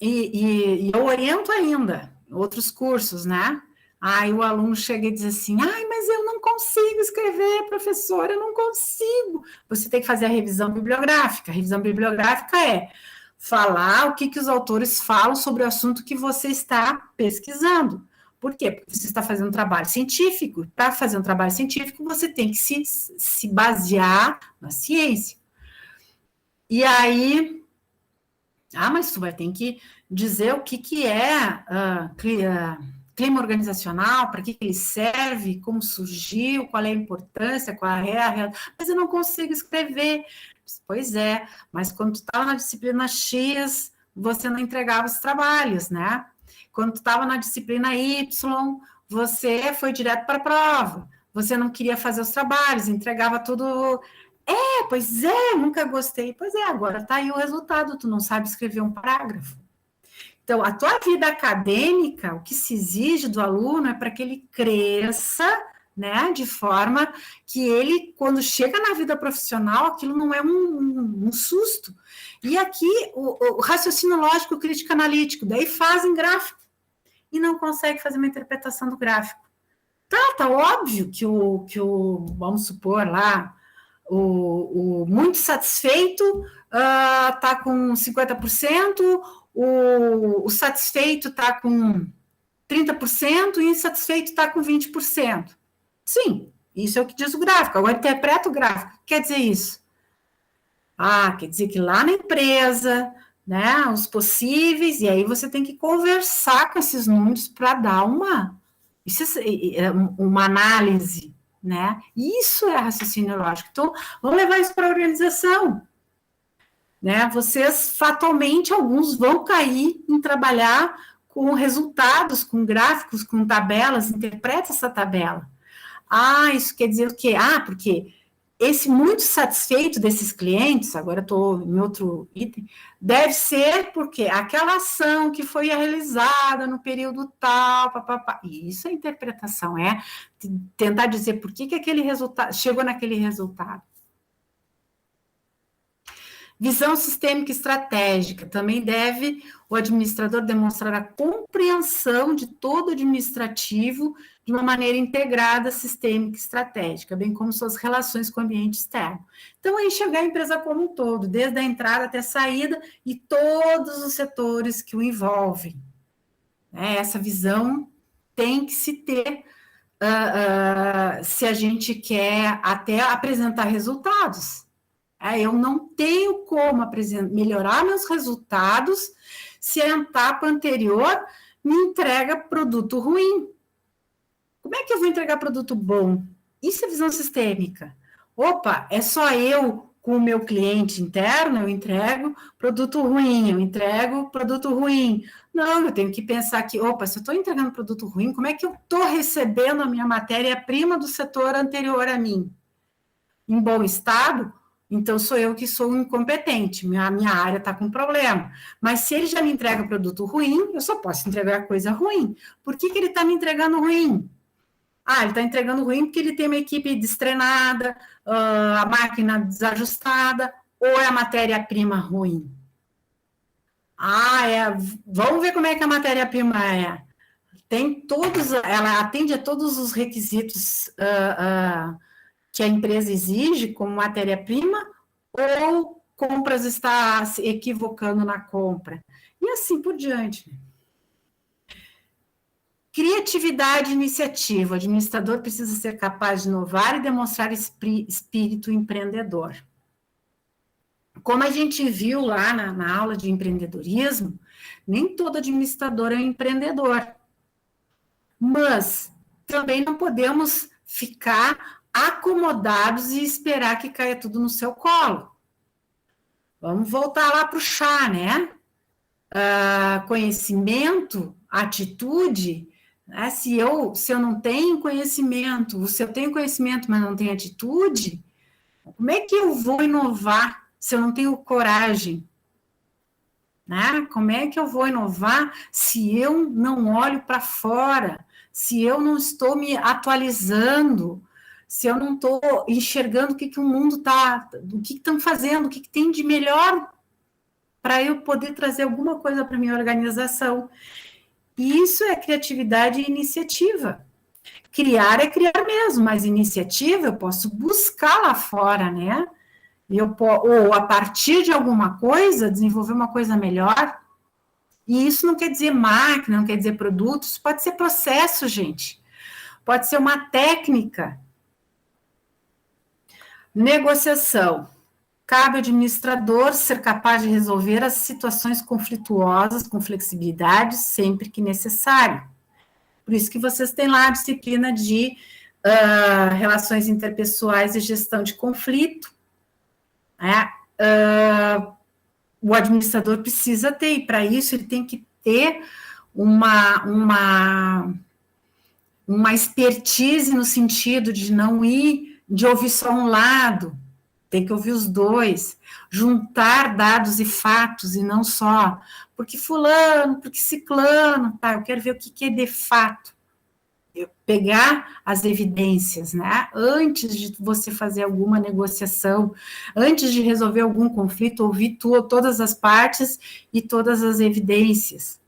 e eu oriento ainda, outros cursos, né? Aí o aluno chega e diz assim, mas eu não consigo escrever, professor, eu não consigo. Você tem que fazer a revisão bibliográfica. A revisão bibliográfica é falar o que os autores falam sobre o assunto que você está pesquisando. Por quê? Porque você está fazendo um trabalho científico. Para fazer um trabalho científico, você tem que se basear na ciência. E aí, mas tu vai ter que dizer o que é clima organizacional, para que ele serve, como surgiu, qual é a importância, qual é a realidade. Mas eu não consigo escrever. Pois é, mas quando tu estava na disciplina X, você não entregava os trabalhos, né? Quando tu estava na disciplina Y, você foi direto para a prova. Você não queria fazer os trabalhos, entregava tudo. Pois é, nunca gostei. Pois é, agora está aí o resultado, tu não sabe escrever um parágrafo. Então, a tua vida acadêmica, o que se exige do aluno é para que ele cresça, né, de forma que ele, quando chega na vida profissional, aquilo não é um susto. E aqui, o raciocínio lógico, crítico analítico, daí fazem gráfico e não consegue fazer uma interpretação do gráfico. Tá óbvio que vamos supor lá, o muito satisfeito está com 50%, o satisfeito está com 30% e o insatisfeito está com 20%. Sim, isso é o que diz o gráfico. Agora interpreta o gráfico. O que quer dizer isso? Quer dizer que lá na empresa, né, os possíveis, e aí você tem que conversar com esses números para dar uma análise, né? Isso é raciocínio lógico. Então, vamos levar isso para a organização, né? Vocês, fatalmente, alguns vão cair em trabalhar com resultados, com gráficos, com tabelas, interpreta essa tabela. Isso quer dizer o quê? Porque esse muito satisfeito desses clientes, agora estou em outro item, deve ser porque aquela ação que foi realizada no período tal, isso é interpretação, é tentar dizer por que aquele resultado chegou naquele resultado. Visão sistêmica estratégica. Também deve o administrador demonstrar a compreensão de todo o administrativo de uma maneira integrada, sistêmica e estratégica, bem como suas relações com o ambiente externo. Então, é enxergar a empresa como um todo, desde a entrada até a saída e todos os setores que o envolvem. Essa visão tem que se ter se a gente quer até apresentar resultados. Eu não tenho como melhorar meus resultados se a etapa anterior me entrega produto ruim. Como é que eu vou entregar produto bom? Isso é visão sistêmica. É só eu com o meu cliente interno, eu entrego produto ruim, Não, eu tenho que pensar que, se eu estou entregando produto ruim, como é que eu estou recebendo a minha matéria-prima do setor anterior a mim? Em bom estado? Então, sou eu que sou incompetente, minha área está com problema. Mas se ele já me entrega produto ruim, eu só posso entregar coisa ruim. Por que ele está me entregando ruim? ele está entregando ruim porque ele tem uma equipe destreinada, a máquina desajustada, ou é a matéria-prima ruim? Vamos ver como é que a matéria-prima é. Ela atende a todos os requisitos que a empresa exige como matéria-prima, ou compras está se equivocando na compra? E assim por diante. Criatividade e iniciativa. O administrador precisa ser capaz de inovar e demonstrar espírito empreendedor. Como a gente viu lá na aula de empreendedorismo, nem todo administrador é um empreendedor. Mas também não podemos ficar acomodados e esperar que caia tudo no seu colo. Vamos voltar lá para o chá, né? Conhecimento, atitude, né? Se eu não tenho conhecimento, se eu tenho conhecimento, mas não tenho atitude, como é que eu vou inovar se eu não tenho coragem? Né? Como é que eu vou inovar se eu não olho para fora, se eu não estou me atualizando, se eu não estou enxergando o que o mundo está, o que estão fazendo, o que tem de melhor para eu poder trazer alguma coisa para a minha organização? E isso é criatividade e iniciativa. Criar é criar mesmo, mas iniciativa eu posso buscar lá fora, né? Ou a partir de alguma coisa, desenvolver uma coisa melhor. E isso não quer dizer máquina, não quer dizer produtos, pode ser processo, gente. Pode ser uma técnica. Negociação. Cabe ao administrador ser capaz de resolver as situações conflituosas com flexibilidade sempre que necessário. Por isso que vocês têm lá a disciplina de relações interpessoais e gestão de conflito. O administrador precisa ter, e para isso ele tem que ter uma expertise no sentido de não de ouvir só um lado, tem que ouvir os dois, juntar dados e fatos, e não só, porque fulano, porque ciclano, tá, eu quero ver o que é de fato. Pegar as evidências, né? Antes de você fazer alguma negociação, antes de resolver algum conflito, ouvir todas as partes e todas as evidências.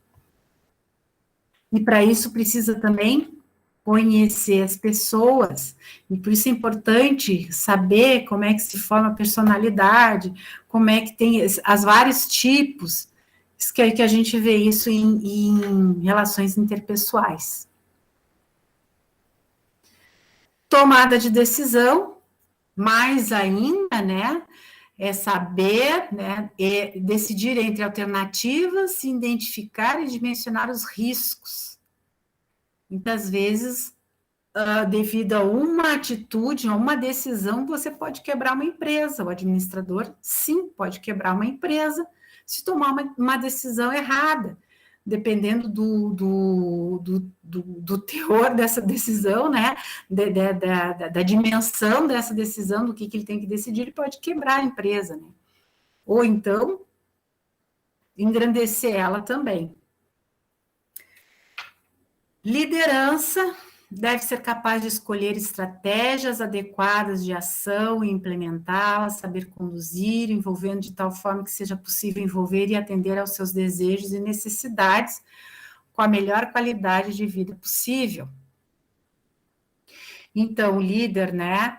E para isso precisa também conhecer as pessoas, e por isso é importante saber como é que se forma a personalidade, como é que tem as vários tipos, que a gente vê isso em relações interpessoais. Tomada de decisão, mais ainda, né, é saber, né, decidir entre alternativas, se identificar e dimensionar os riscos. Muitas vezes, devido a uma atitude, a uma decisão, você pode quebrar uma empresa. O administrador, sim, pode quebrar uma empresa se tomar uma decisão errada. Dependendo do teor dessa decisão, né, da dimensão dessa decisão, do que ele tem que decidir, ele pode quebrar a empresa, né, ou então engrandecer ela também. Liderança deve ser capaz de escolher estratégias adequadas de ação e implementá-las, saber conduzir, envolvendo de tal forma que seja possível envolver e atender aos seus desejos e necessidades com a melhor qualidade de vida possível. Então, o líder, né,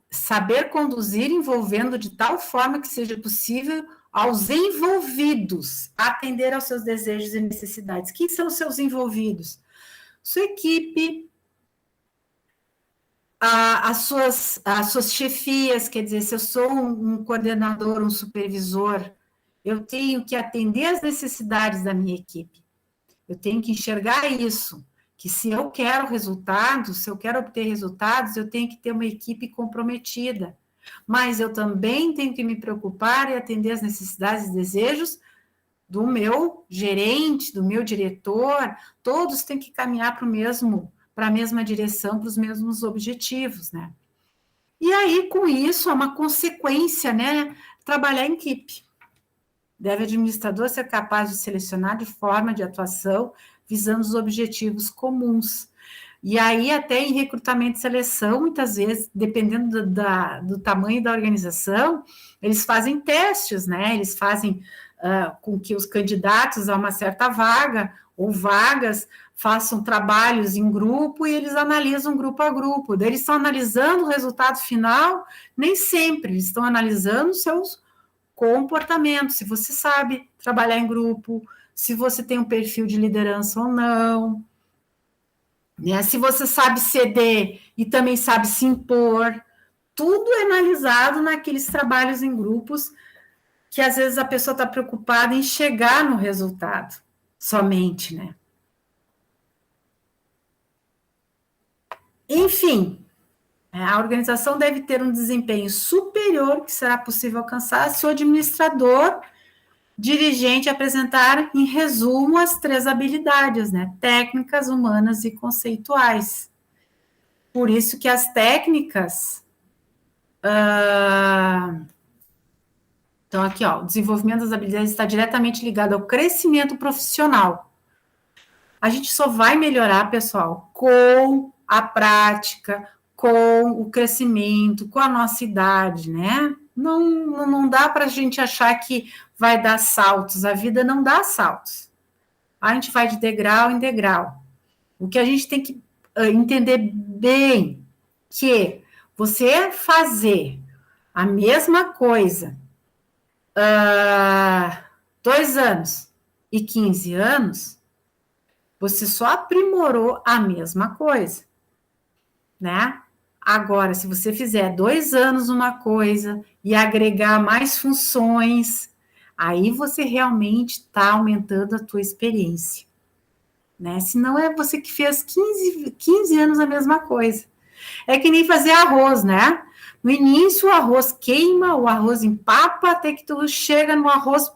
saber conduzir, envolvendo de tal forma que seja possível aos envolvidos atender aos seus desejos e necessidades. Quem são os seus envolvidos? Sua equipe, as suas chefias, quer dizer, se eu sou um coordenador, um supervisor, eu tenho que atender às necessidades da minha equipe. Eu tenho que enxergar isso, que se eu quero resultados, se eu quero obter resultados, eu tenho que ter uma equipe comprometida. Mas eu também tenho que me preocupar e atender às necessidades e desejos do meu gerente, do meu diretor, todos têm que caminhar para a mesma direção, para os mesmos objetivos, né? E aí, com isso, é uma consequência, né? Trabalhar em equipe. Deve o administrador ser capaz de selecionar de forma de atuação, visando os objetivos comuns. E aí, até em recrutamento e seleção, muitas vezes, dependendo do tamanho da organização, eles fazem testes, né? Eles fazem com que os candidatos a uma certa vaga ou vagas façam trabalhos em grupo e eles analisam grupo a grupo. Daí eles estão analisando o resultado final, nem sempre, eles estão analisando os seus comportamentos, se você sabe trabalhar em grupo, se você tem um perfil de liderança ou não, né? Se você sabe ceder e também sabe se impor, tudo é analisado naqueles trabalhos em grupos que às vezes a pessoa está preocupada em chegar no resultado somente, né? Enfim, a organização deve ter um desempenho superior que será possível alcançar se o administrador dirigente apresentar, em resumo, as 3 habilidades, né? Técnicas, humanas e conceituais. Por isso que as técnicas... Então, aqui, ó, o desenvolvimento das habilidades está diretamente ligado ao crescimento profissional. A gente só vai melhorar, pessoal, com a prática, com o crescimento, com a nossa idade, né? Não dá para a gente achar que vai dar saltos, a vida não dá saltos. A gente vai de degrau em degrau. O que a gente tem que entender bem que você fazer a mesma coisa 2 anos e 15 anos, você só aprimorou a mesma coisa, né? Agora, se você fizer 2 anos uma coisa e agregar mais funções, aí você realmente está aumentando a tua experiência, né? Se não é você que fez 15 anos a mesma coisa. É que nem fazer arroz, né? No início o arroz queima, o arroz empapa, até que tu chega no arroz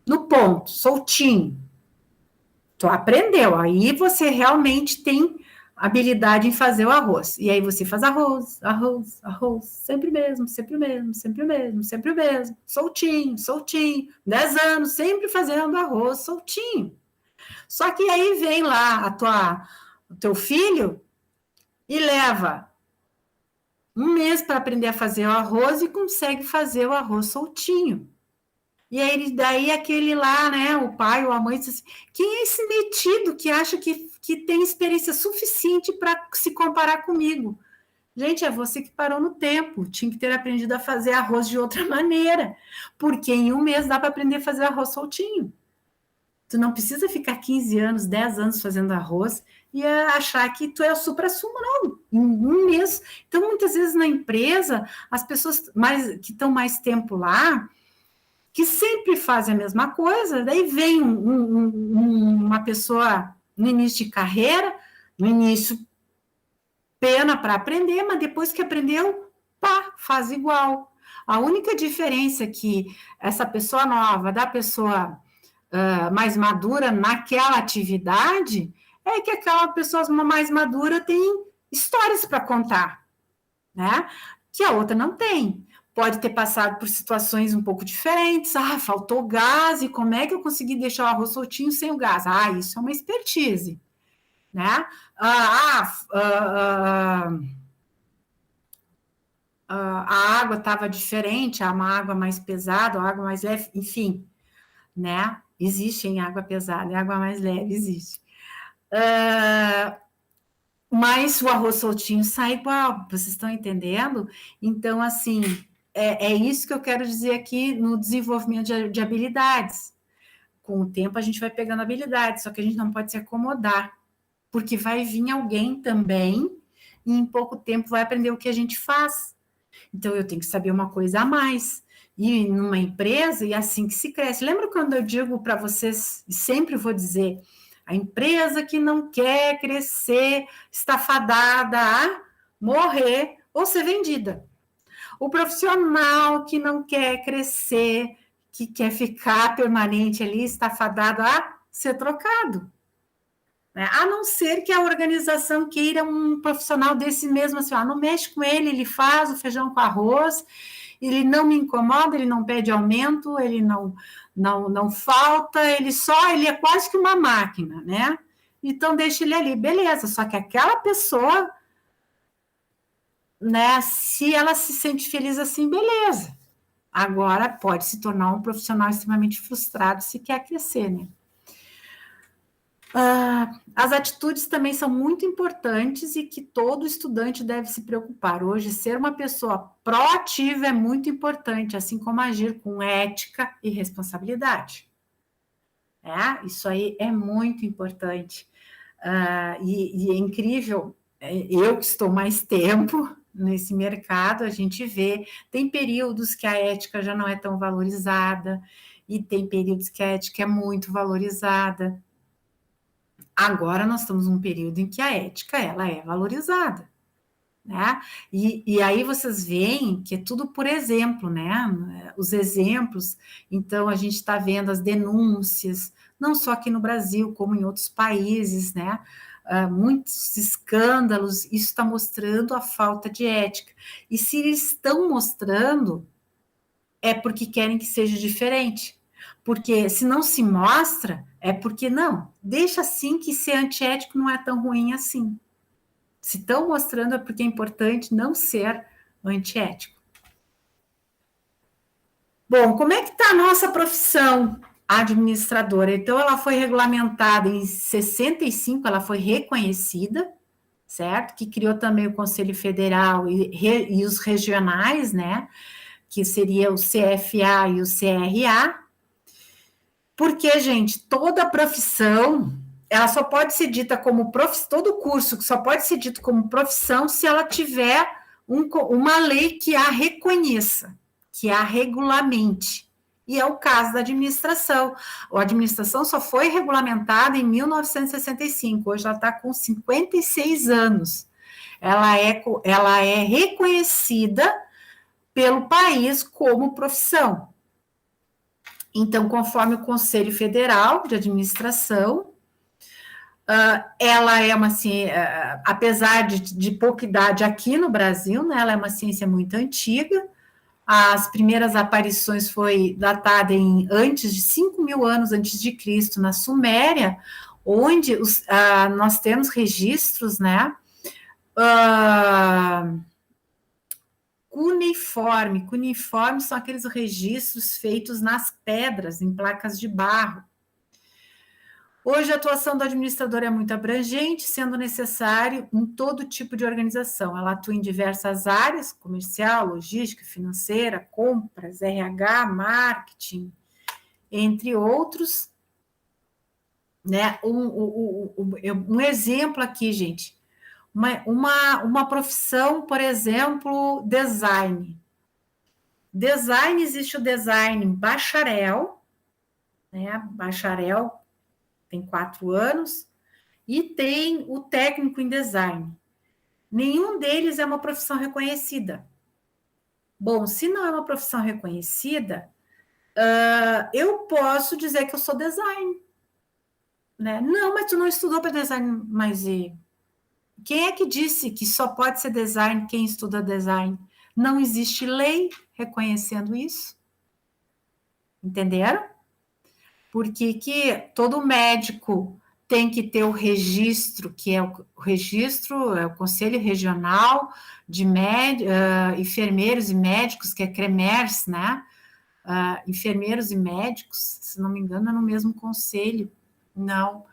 no ponto, soltinho. Tu aprendeu, aí você realmente tem habilidade em fazer o arroz. E aí você faz arroz, sempre o mesmo, soltinho. 10 anos, sempre fazendo arroz soltinho. Só que aí vem lá o teu filho e leva 1 mês para aprender a fazer o arroz e consegue fazer o arroz soltinho. E aí, daí aquele lá, né, o pai ou a mãe diz assim, quem é esse metido que acha que tem experiência suficiente para se comparar comigo? Gente, é você que parou no tempo, tinha que ter aprendido a fazer arroz de outra maneira, porque em 1 mês dá para aprender a fazer arroz soltinho. Tu não precisa ficar 15 anos, 10 anos fazendo arroz e achar que tu é o supra-sumo, não. Em 1 mês. Então, muitas vezes na empresa, as pessoas que estão mais tempo lá, que sempre fazem a mesma coisa, daí vem uma pessoa no início de carreira, no início pena para aprender, mas depois que aprendeu, pá, faz igual. A única diferença é que essa pessoa nova da pessoa mais madura naquela atividade é que aquela pessoa mais madura tem histórias para contar, né? Que a outra não tem. Pode ter passado por situações um pouco diferentes. Faltou gás, e como é que eu consegui deixar o arroz soltinho sem o gás? Isso é uma expertise, né? A água estava diferente, uma água mais pesada, uma água mais leve, enfim, né? Existe em água pesada, e água mais leve existe. Mas o arroz soltinho sai igual, vocês estão entendendo? Então, assim, é isso que eu quero dizer aqui no desenvolvimento de habilidades. Com o tempo, a gente vai pegando habilidades, só que a gente não pode se acomodar, porque vai vir alguém também, e em pouco tempo vai aprender o que a gente faz. Então, eu tenho que saber uma coisa a mais. E numa empresa, e assim que se cresce. Lembra quando eu digo para vocês, e sempre vou dizer, a empresa que não quer crescer está fadada a morrer ou ser vendida. O profissional que não quer crescer, que quer ficar permanente ali, está fadado a ser trocado. A não ser que a organização queira um profissional desse mesmo, assim, não mexe com ele faz o feijão com arroz, ele não me incomoda, ele não pede aumento, ele não falta, ele é quase que uma máquina, né? então deixa ele ali, beleza. Só que aquela pessoa, né, se ela se sente feliz assim, beleza. Agora pode se tornar um profissional extremamente frustrado se quer crescer, né? As atitudes também são muito importantes e que todo estudante deve se preocupar. Hoje, ser uma pessoa proativa é muito importante, assim como agir com ética e responsabilidade. Isso aí é muito importante. E é incrível, eu que estou mais tempo nesse mercado, a gente vê, tem períodos que a ética já não é tão valorizada, e tem períodos que a ética é muito valorizada. Agora nós estamos num período em que a ética ela é valorizada, né? E aí vocês veem que é tudo por exemplo, né? Os exemplos, então a gente está vendo as denúncias, não só aqui no Brasil, como em outros países, né? Muitos escândalos, isso está mostrando a falta de ética. E se eles estão mostrando, é porque querem que seja diferente. Porque se não se mostra, é porque não, deixa assim que ser antiético não é tão ruim assim. Se estão mostrando é porque é importante não ser antiético. Bom, como é que está a nossa profissão administradora? Então, ela foi regulamentada em 65, ela foi reconhecida, certo? Que criou também o Conselho Federal e os regionais, né? Que seria o CFA e o CRA. Porque, gente, toda profissão, ela só pode ser dita como profissão, todo curso só pode ser dito como profissão se ela tiver uma lei que a reconheça, que a regulamente. E é o caso da administração. A administração só foi regulamentada em 1965, hoje ela está com 56 anos. Ela é reconhecida pelo país como profissão. Então, conforme o Conselho Federal de Administração, ela é uma ciência, apesar de pouca idade aqui no Brasil, né, ela é uma ciência muito antiga. As primeiras aparições foi datada em antes de 5.000 anos antes de Cristo, na Suméria, onde nós temos registros, né, cuneiforme são aqueles registros feitos nas pedras, em placas de barro. Hoje, a atuação do administrador é muito abrangente, sendo necessário em todo tipo de organização. Ela atua em diversas áreas, comercial, logística, financeira, compras, RH, marketing, entre outros. Né? Um exemplo aqui, gente. Uma profissão, por exemplo, design. Design, existe o design bacharel, né? Bacharel tem 4 anos, e tem o técnico em design. Nenhum deles é uma profissão reconhecida. Bom, se não é uma profissão reconhecida, eu posso dizer que eu sou design. Né? Não, mas tu não estudou para design, mas quem é que disse que só pode ser design quem estuda design? Não existe lei reconhecendo isso. Entenderam? Porque que todo médico tem que ter o registro, que é o registro, é o Conselho Regional de Enfermeiros e Médicos, que é CREMERS, né? Enfermeiros e médicos, se não me engano, é no mesmo conselho. Não.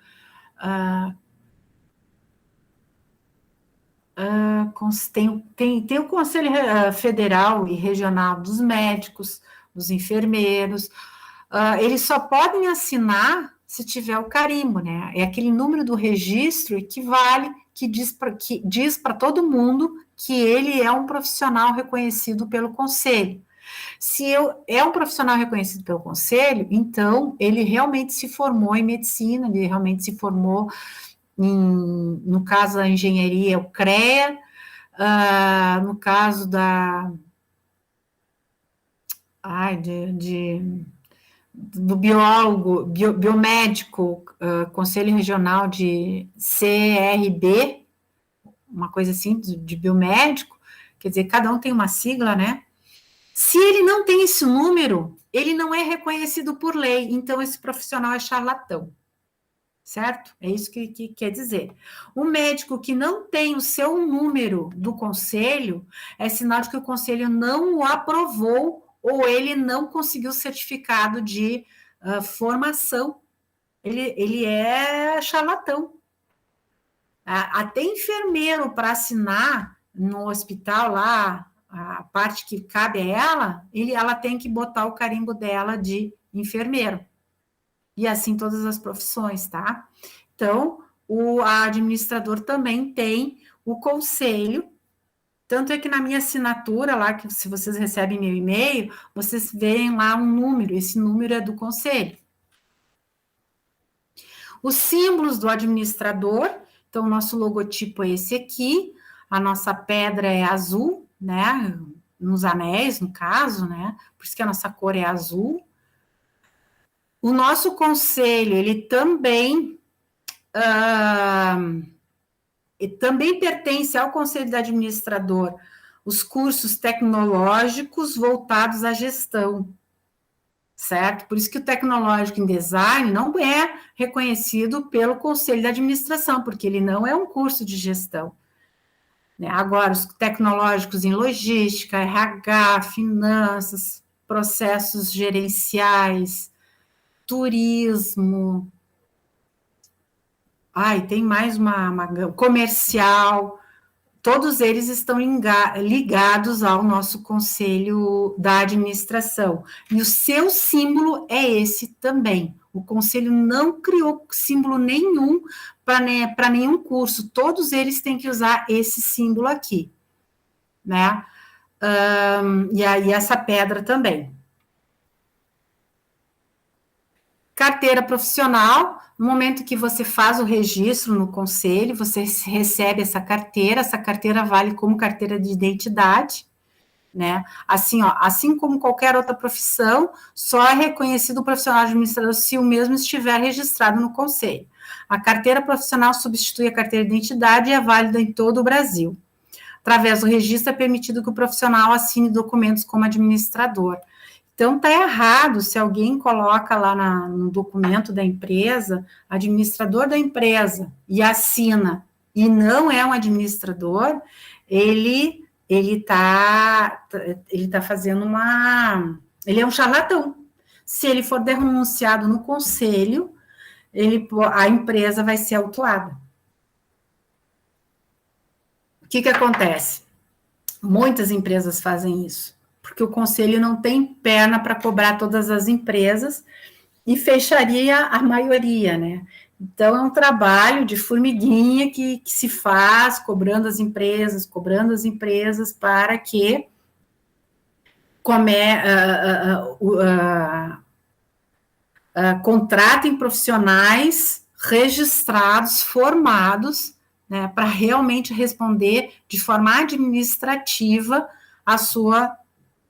Tem o Conselho Federal e Regional dos Médicos, dos Enfermeiros. Eles só podem assinar se tiver o carimbo, né? É aquele número do registro equivale, que diz para todo mundo que ele é um profissional reconhecido pelo Conselho. Se é um profissional reconhecido pelo Conselho, então ele realmente se formou em medicina, ele realmente se formou no caso da engenharia, o CREA, no caso do biólogo, biomédico, Conselho Regional de CRB, uma coisa assim, de biomédico, quer dizer, cada um tem uma sigla, né? Se ele não tem esse número, ele não é reconhecido por lei, então esse profissional é charlatão. certo? É isso que quer dizer. O médico que não tem o seu número do conselho é sinal de que o conselho não o aprovou ou ele não conseguiu certificado de formação. Ele é charlatão. Até enfermeiro para assinar no hospital lá, a parte que cabe a ela tem que botar o carimbo dela de enfermeiro. E assim todas as profissões, tá? Então, o administrador também tem o conselho, tanto é que na minha assinatura lá, que se vocês recebem meu e-mail, vocês veem lá um número, esse número é do conselho. Os símbolos do administrador, então, o nosso logotipo é esse aqui, a nossa pedra é azul, né, nos anéis, no caso, né, por isso que a nossa cor é azul. O nosso conselho, ele também pertence ao conselho do administrador os cursos tecnológicos voltados à gestão, certo? Por isso que o tecnológico em design não é reconhecido pelo conselho de administração, porque ele não é um curso de gestão. Agora, os tecnológicos em logística, RH, finanças, processos gerenciais, turismo, tem mais uma comercial, todos eles estão ligados ao nosso conselho da administração. E o seu símbolo é esse também. O conselho não criou símbolo nenhum para nenhum curso. Todos eles têm que usar esse símbolo aqui, né? E aí essa pedra também. Carteira profissional, no momento que você faz o registro no conselho, você recebe essa carteira vale como carteira de identidade, né? Assim como qualquer outra profissão, só é reconhecido o profissional administrador se o mesmo estiver registrado no conselho. A carteira profissional substitui a carteira de identidade e é válida em todo o Brasil. Através do registro, é permitido que o profissional assine documentos como administrador. Então, está errado se alguém coloca lá no documento da empresa, administrador da empresa, e assina, e não é um administrador, ele está fazendo ele é um charlatão. Se ele for denunciado no conselho, a empresa vai ser autuada. O que acontece? Muitas empresas fazem isso, porque o conselho não tem perna para cobrar todas as empresas e fecharia a maioria, né? Então, é um trabalho de formiguinha que se faz, cobrando as empresas para que contratem profissionais registrados, formados, né, para realmente responder de forma administrativa a sua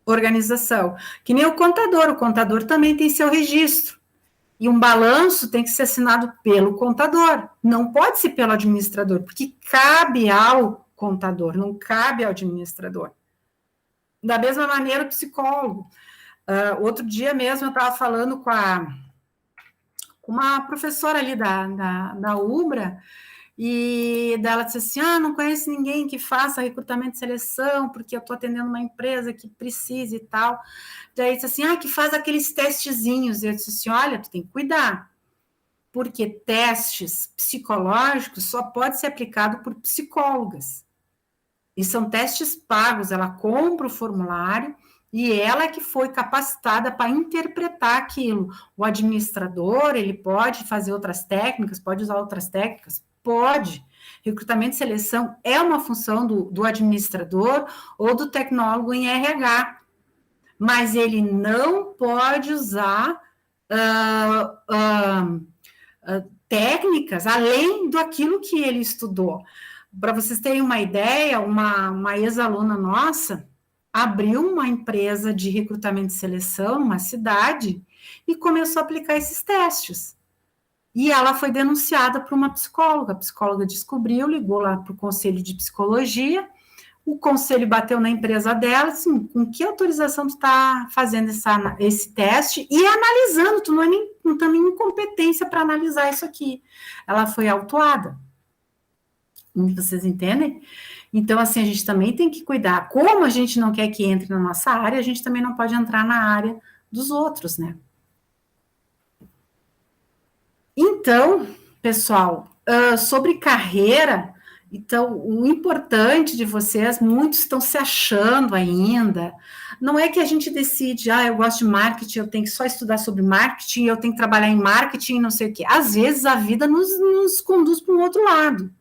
organização. Que nem o contador também tem seu registro. E um balanço tem que ser assinado pelo contador, não pode ser pelo administrador, porque cabe ao contador, não cabe ao administrador. Da mesma maneira, o psicólogo. Outro dia mesmo eu estava falando com uma professora ali da UBRA, e dela disse assim, não conheço ninguém que faça recrutamento de seleção, porque eu estou atendendo uma empresa que precisa e tal. Daí disse assim, que faz aqueles testezinhos. E eu disse assim, olha, tu tem que cuidar, porque testes psicológicos só pode ser aplicado por psicólogas. E são testes pagos, ela compra o formulário e ela que foi capacitada para interpretar aquilo. O administrador, ele pode fazer outras técnicas, pode usar outras técnicas, pode. Recrutamento e seleção é uma função do administrador ou do tecnólogo em RH, mas ele não pode usar técnicas além daquilo que ele estudou. Para vocês terem uma ideia, uma ex-aluna nossa abriu uma empresa de recrutamento e seleção numa cidade e começou a aplicar esses testes. E ela foi denunciada por uma psicóloga. A psicóloga descobriu, ligou lá para o conselho de psicologia, o conselho bateu na empresa dela, assim, com que autorização tu está fazendo esse teste e analisando, tu não é nem não tem nenhuma competência para analisar isso aqui. Ela foi autuada. Vocês entendem? Então, assim, a gente também tem que cuidar. Como a gente não quer que entre na nossa área, a gente também não pode entrar na área dos outros, né? Então, pessoal, sobre carreira, então, o importante de vocês, muitos estão se achando ainda, não é que a gente decide, eu gosto de marketing, eu tenho que só estudar sobre marketing, eu tenho que trabalhar em marketing, não sei o quê. Às vezes, a vida nos conduz para um outro lado.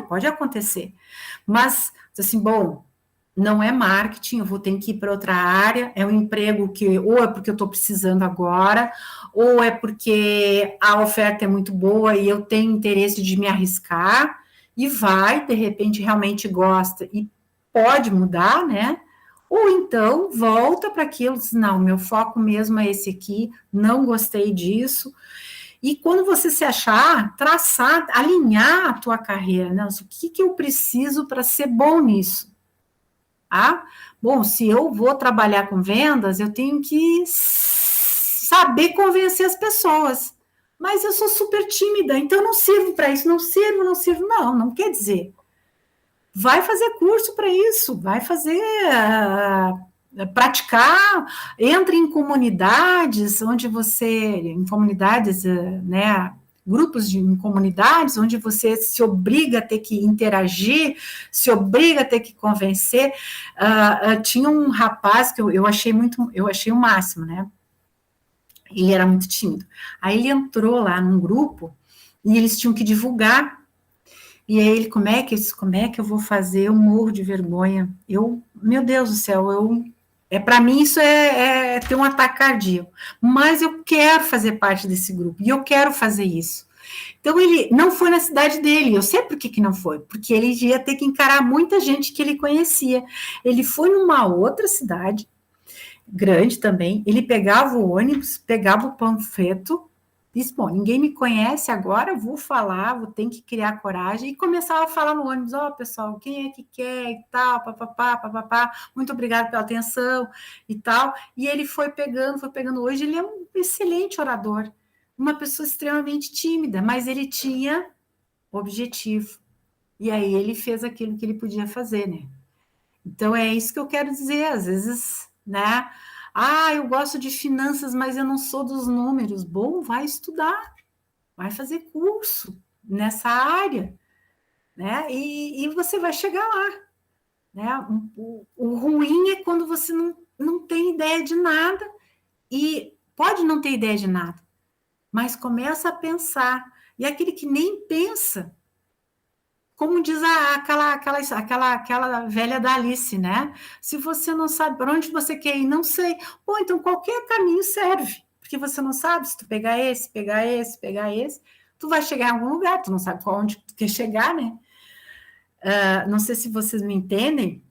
Pode acontecer. Mas, assim, bom, não é marketing, eu vou ter que ir para outra área, é um emprego que ou é porque eu estou precisando agora, ou é porque a oferta é muito boa e eu tenho interesse de me arriscar, e vai, de repente, realmente gosta e pode mudar, né? Ou então, volta para aquilo, não, meu foco mesmo é esse aqui, não gostei disso. E quando você se achar, traçar, alinhar a tua carreira, né? O que eu preciso para ser bom nisso? Bom, se eu vou trabalhar com vendas, eu tenho que saber convencer as pessoas. Mas eu sou super tímida, então eu não sirvo para isso, não sirvo. Não quer dizer. Vai fazer curso para isso, vai fazer... praticar, entre em comunidades onde em comunidades, né, grupos em comunidades onde você se obriga a ter que interagir, se obriga a ter que convencer. Tinha um rapaz que eu achei o máximo, né? Ele era muito tímido. Aí ele entrou lá num grupo e eles tinham que divulgar. E aí ele, como é que eu vou fazer? Eu morro de vergonha. Meu Deus do céu, para mim isso é ter um ataque cardíaco, mas eu quero fazer parte desse grupo, e eu quero fazer isso. Então, ele não foi na cidade dele, eu sei por que não foi, porque ele ia ter que encarar muita gente que ele conhecia. Ele foi numa outra cidade, grande também, ele pegava o ônibus, pegava o panfleto, disse, bom, ninguém me conhece agora, vou ter que criar coragem, e começava a falar no ônibus, pessoal, quem é que quer e tal, papapá, muito obrigado pela atenção e tal, e ele foi pegando, hoje ele é um excelente orador, uma pessoa extremamente tímida, mas ele tinha objetivo, e aí ele fez aquilo que ele podia fazer, né? Então é isso que eu quero dizer, às vezes, né? Eu gosto de finanças, mas eu não sou dos números. Bom, vai estudar, vai fazer curso nessa área, né? E você vai chegar lá, né? O ruim é quando você não tem ideia de nada, e pode não ter ideia de nada, mas começa a pensar. E aquele que nem pensa, como diz aquela velha da Alice, né? Se você não sabe para onde você quer ir, não sei. Bom, então qualquer caminho serve, porque você não sabe, se tu pegar esse, tu vai chegar em algum lugar, tu não sabe qual onde tu quer chegar, né? Não sei se vocês me entendem,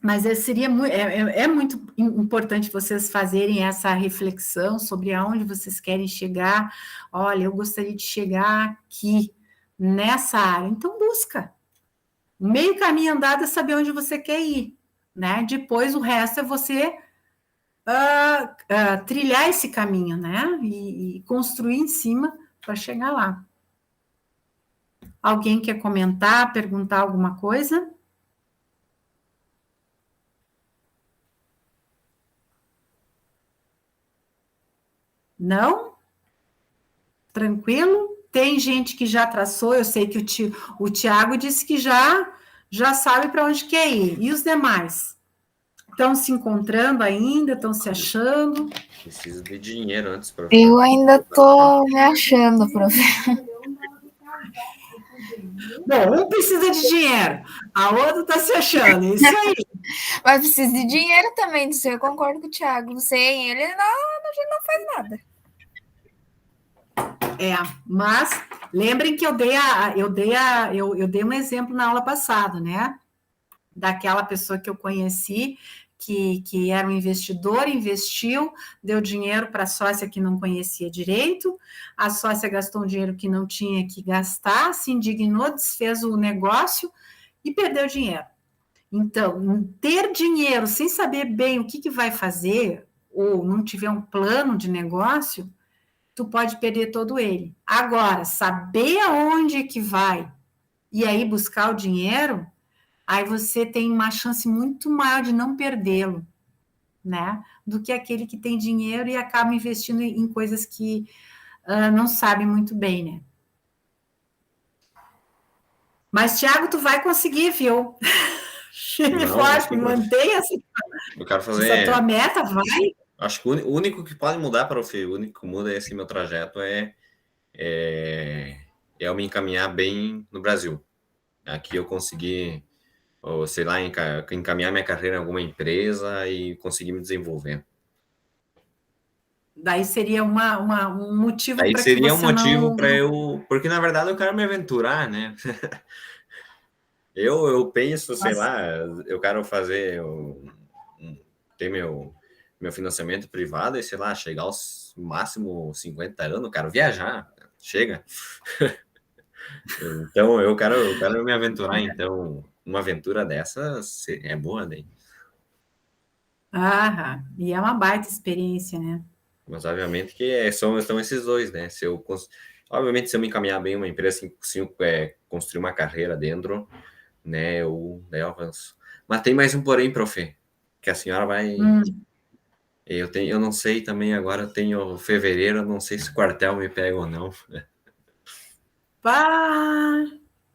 mas seria muito importante vocês fazerem essa reflexão sobre aonde vocês querem chegar. Olha, eu gostaria de chegar aqui, nessa área, então busca. Meio caminho andado é saber onde você quer ir, né? Depois o resto é você trilhar esse caminho, né? E construir em cima para chegar lá. Alguém quer comentar, perguntar alguma coisa? Não? Tranquilo? Tem gente que já traçou, eu sei que o Tiago disse que já sabe para onde quer ir. E os demais? Estão se encontrando ainda? Estão se achando? Preciso de dinheiro antes, professor. Eu ainda estou me achando, professor. Bom, um precisa de dinheiro, a outra está se achando, isso aí. Mas precisa de dinheiro também, do seu, eu concordo com o Thiago. Você e ele não faz nada. Mas lembrem que eu dei um exemplo na aula passada, né? Daquela pessoa que eu conheci, que era um investidor, investiu, deu dinheiro para a sócia que não conhecia direito, a sócia gastou um dinheiro que não tinha que gastar, se indignou, desfez o negócio e perdeu dinheiro. Então, ter dinheiro sem saber bem o que vai fazer, ou não tiver um plano de negócio, tu pode perder todo ele. Agora, saber aonde que vai e aí buscar o dinheiro, aí você tem uma chance muito maior de não perdê-lo, né? Do que aquele que tem dinheiro e acaba investindo em coisas que não sabe muito bem, né? Mas, Thiago, tu vai conseguir, viu? Firme e Não, vou forte, sim, prof. mantenha Eu quero essa tua fazer. meta, vai. Acho que o único que pode mudar, prof, o único que muda esse meu trajeto é eu me encaminhar bem no Brasil. Aqui eu consegui, ou, sei lá, encaminhar minha carreira em alguma empresa e conseguir me desenvolver. Daí seria um motivo Aí para que seria um você motivo não. para eu. Porque na verdade eu quero me aventurar, né? Eu penso, sei Nossa. lá, eu quero fazer. Ter meu financiamento privado e, sei lá, chegar aos máximo 50 anos, quero viajar, chega. Então eu quero me aventurar, então uma aventura dessa é boa, né? E é uma baita experiência, né? Mas obviamente que são esses dois, né? Obviamente, se eu me encaminhar bem uma empresa, construir uma carreira dentro, né? Daí eu avanço. Mas tem mais um porém, prof, que a senhora vai. Eu não sei também agora, eu tenho fevereiro, eu não sei se o quartel me pega ou não. Pá!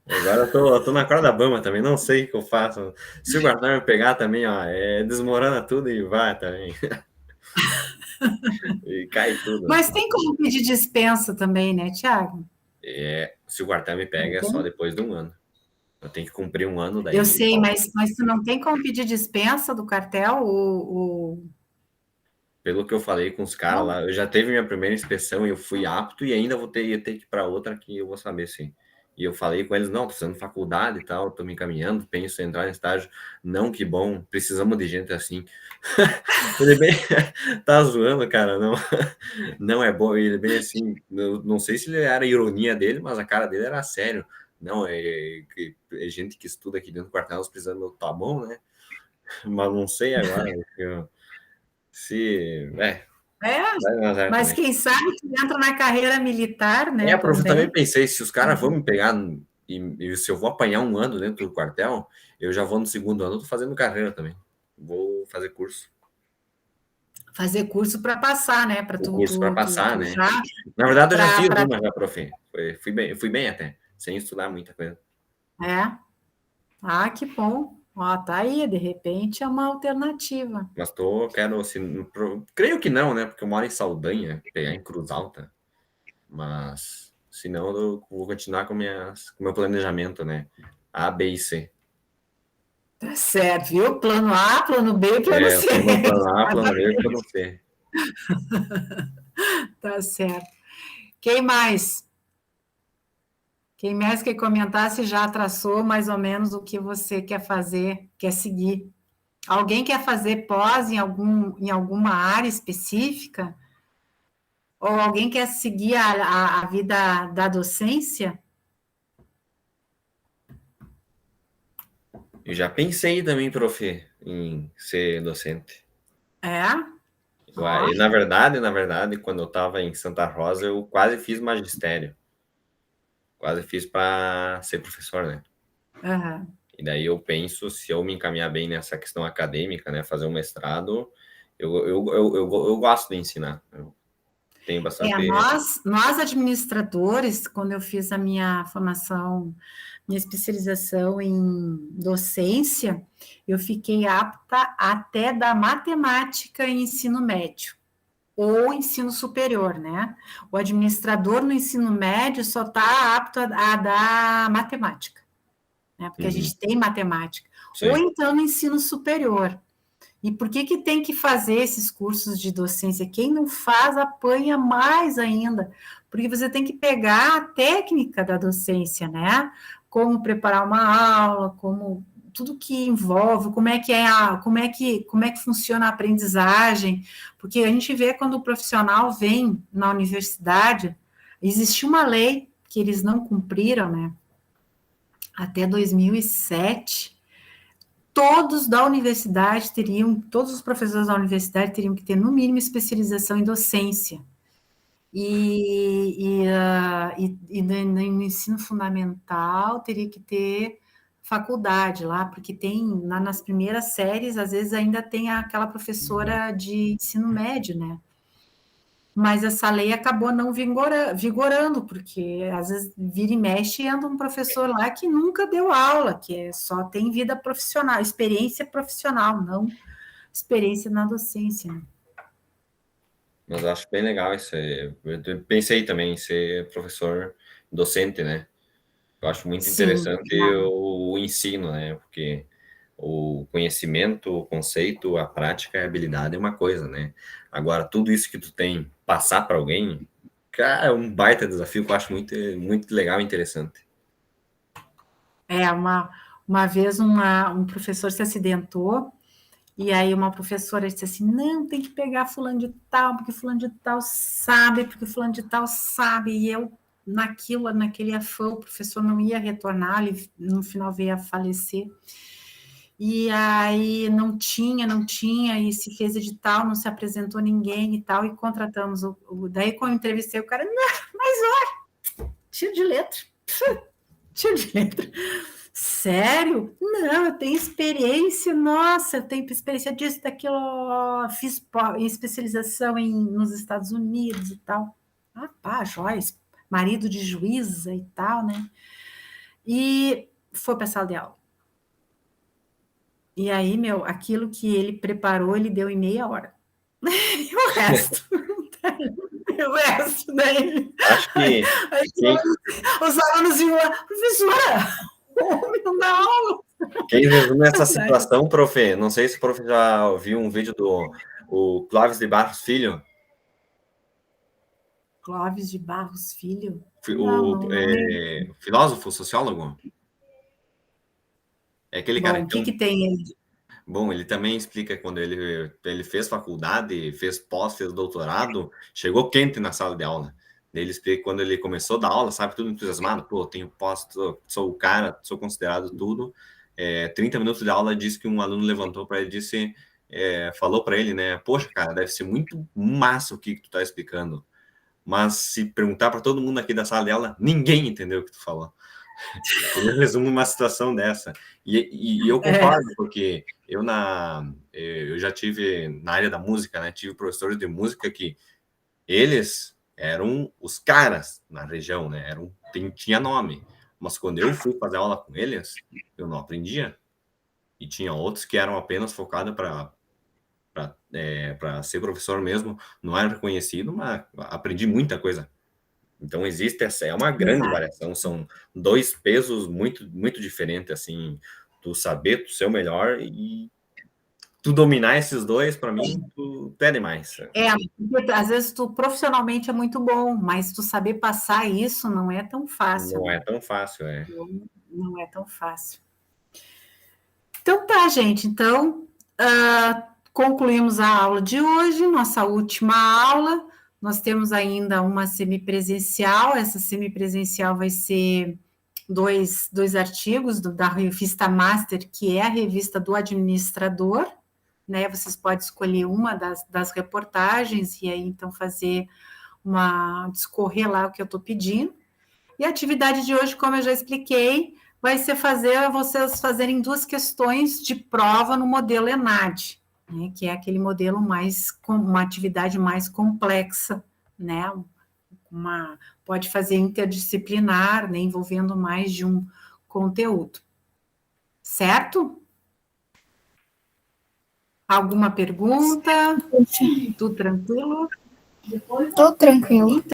Agora eu tô na corda bamba também, não sei o que eu faço. Se o quartel me pegar também, ó, desmorona tudo e vai também. E cai tudo. Mas tem como pedir dispensa também, né, Thiago? Se o quartel me Não pega, é só tem? depois de um ano. Eu tenho que cumprir um ano Eu daí e sei, volta. mas tu não tem como pedir dispensa do cartel? Pelo que eu falei com os caras Não? lá, eu já teve minha primeira inspeção e eu fui apto e ainda ia ter que ir para outra que eu vou saber sim. E eu falei com eles, não, tô precisando de faculdade e tal, tô me encaminhando, penso em entrar em estágio. Não, que bom, precisamos de gente assim. Ele bem, tá zoando, cara, não, não é bom. Ele bem assim, eu não sei se era ironia dele, mas a cara dele era sério. Não, é gente que estuda aqui dentro do quartel, nós precisamos, tá bom, né? Mas não sei agora, se, É, vai dar azar mas também. quem sabe tu entra na carreira militar, né, Prof, eu também também. pensei, se os caras vão me pegar e se eu vou apanhar um ano dentro do quartel, eu já vou no segundo ano, eu tô fazendo carreira também. Vou fazer curso. Fazer curso para passar, né? Para O tu, curso para tu, tu, passar, tu né? já. Na verdade, eu já fiz Pra, uma já, prof. Fui bem até, sem estudar muita coisa. é. Ah, que bom. Ó, tá aí, de repente é uma alternativa. Mas quero, assim, creio que não, né? Porque eu moro em Saldanha, pegar em Cruz Alta. Mas, se não, eu vou continuar com o meu planejamento, né? A, B e C. Tá certo, viu? Plano A, plano B, plano Eu C. tenho meu plano A, plano B e plano C. Tá certo. Quem mais? Quem mais quer comentar se já traçou mais ou menos o que você quer fazer, quer seguir? Alguém quer fazer pós em alguma área específica? Ou alguém quer seguir a vida da docência? Eu já pensei também, prof, em ser docente. É? Ó, Na verdade, quando eu estava em Santa Rosa, eu quase fiz magistério. Quase fiz para ser professor, né? aham. E daí eu penso, se eu me encaminhar bem nessa questão acadêmica, né, fazer um mestrado, eu gosto de ensinar. Eu tenho bastante. Nós administradores, quando eu fiz a minha formação, minha especialização em docência, eu fiquei apta até da matemática em ensino médio ou ensino superior, né? O administrador no ensino médio só está apto a dar matemática, né? Porque a Uhum, gente tem matemática. Ou sim, então no ensino superior. E por que tem que fazer esses cursos de docência? Quem não faz apanha mais ainda, porque você tem que pegar a técnica da docência, né? Como preparar uma aula, como tudo que envolve, como é que funciona a aprendizagem, porque a gente vê quando o profissional vem na universidade, existe uma lei que eles não cumpriram, né? Até 2007, todos da universidade todos os professores da universidade teriam que ter, no mínimo, especialização em docência. E no ensino fundamental teria que ter faculdade lá, porque tem nas primeiras séries, às vezes ainda tem aquela professora de ensino médio, né? Mas essa lei acabou não vigorando, porque às vezes vira e mexe e anda um professor lá que nunca deu aula, que só tem vida profissional, experiência profissional, não experiência na docência, né? Mas eu acho bem legal isso. Eu pensei também em ser professor docente, né? Eu acho muito interessante o ensino, né? Porque o conhecimento, o conceito, a prática e a habilidade é uma coisa, né? Agora, tudo isso que tu tem, passar para alguém, cara, é um baita desafio que eu acho muito, muito legal e interessante. Uma vez um professor se acidentou, e aí uma professora disse assim, não, tem que pegar fulano de tal, porque fulano de tal sabe, e eu, naquele afã, o professor não ia retornar, ele no final veio a falecer, e aí não tinha, e se fez edital, não se apresentou ninguém e tal, e contratamos daí quando eu entrevistei o cara, não, mas olha, tiro de letra, sério? Não, eu tenho experiência, nossa, eu tenho experiência disso, daquilo, fiz especialização nos Estados Unidos e tal. Ah, pá, Joyce, marido de juíza e tal, né? E foi para a sala de aula. E aí, aquilo que ele preparou, ele deu em meia hora. E o resto? Daí... Acho que... Os alunos iam lá, professora, não dá aula. Quem resume essa situação, prof, não sei se o prof já ouviu um vídeo do Clóvis de Barros Filho. Clóvis de Barros Filho? Filósofo, sociólogo. É aquele cara que tem ele? Bom, ele também explica quando ele fez faculdade, fez pós, fez doutorado, chegou quente na sala de aula. Ele explica que quando ele começou a dar aula, sabe, tudo entusiasmado, pô, tenho pós, sou o cara, sou considerado tudo. 30 minutos de aula, disse que um aluno levantou para ele, falou para ele, né, poxa, cara, deve ser muito massa o que tu tá explicando. Mas se perguntar para todo mundo aqui da sala de aula, ninguém entendeu o que tu falou. Ele resume uma situação dessa. E eu concordo, porque eu já tive, na área da música, né, tive professores de música que eles eram os caras na região, né, tinha nome. Mas quando eu fui fazer aula com eles, eu não aprendia. E tinha outros que eram apenas focados para ser professor mesmo, não era reconhecido, mas aprendi muita coisa. Então existe essa, é uma grande variação, são dois pesos muito, muito diferentes, assim, tu saber, tu ser o melhor e tu dominar esses dois, para mim, tu pede mais. Às vezes tu profissionalmente é muito bom, mas tu saber passar isso não é tão fácil. Não é tão fácil, Não é tão fácil. Então tá, gente, então concluímos a aula de hoje, nossa última aula. Nós temos ainda uma semipresencial, essa semipresencial vai ser dois artigos da revista Master, que é a revista do administrador, né? Vocês podem escolher uma das reportagens e aí então discorrer lá o que eu estou pedindo. E a atividade de hoje, como eu já expliquei, vai ser vocês fazerem 2 questões de prova no modelo ENAD, né, que é aquele modelo uma atividade mais complexa, né, pode fazer interdisciplinar, né, envolvendo mais de um conteúdo. Certo? Alguma pergunta? Tudo tranquilo? Tudo tranquilo.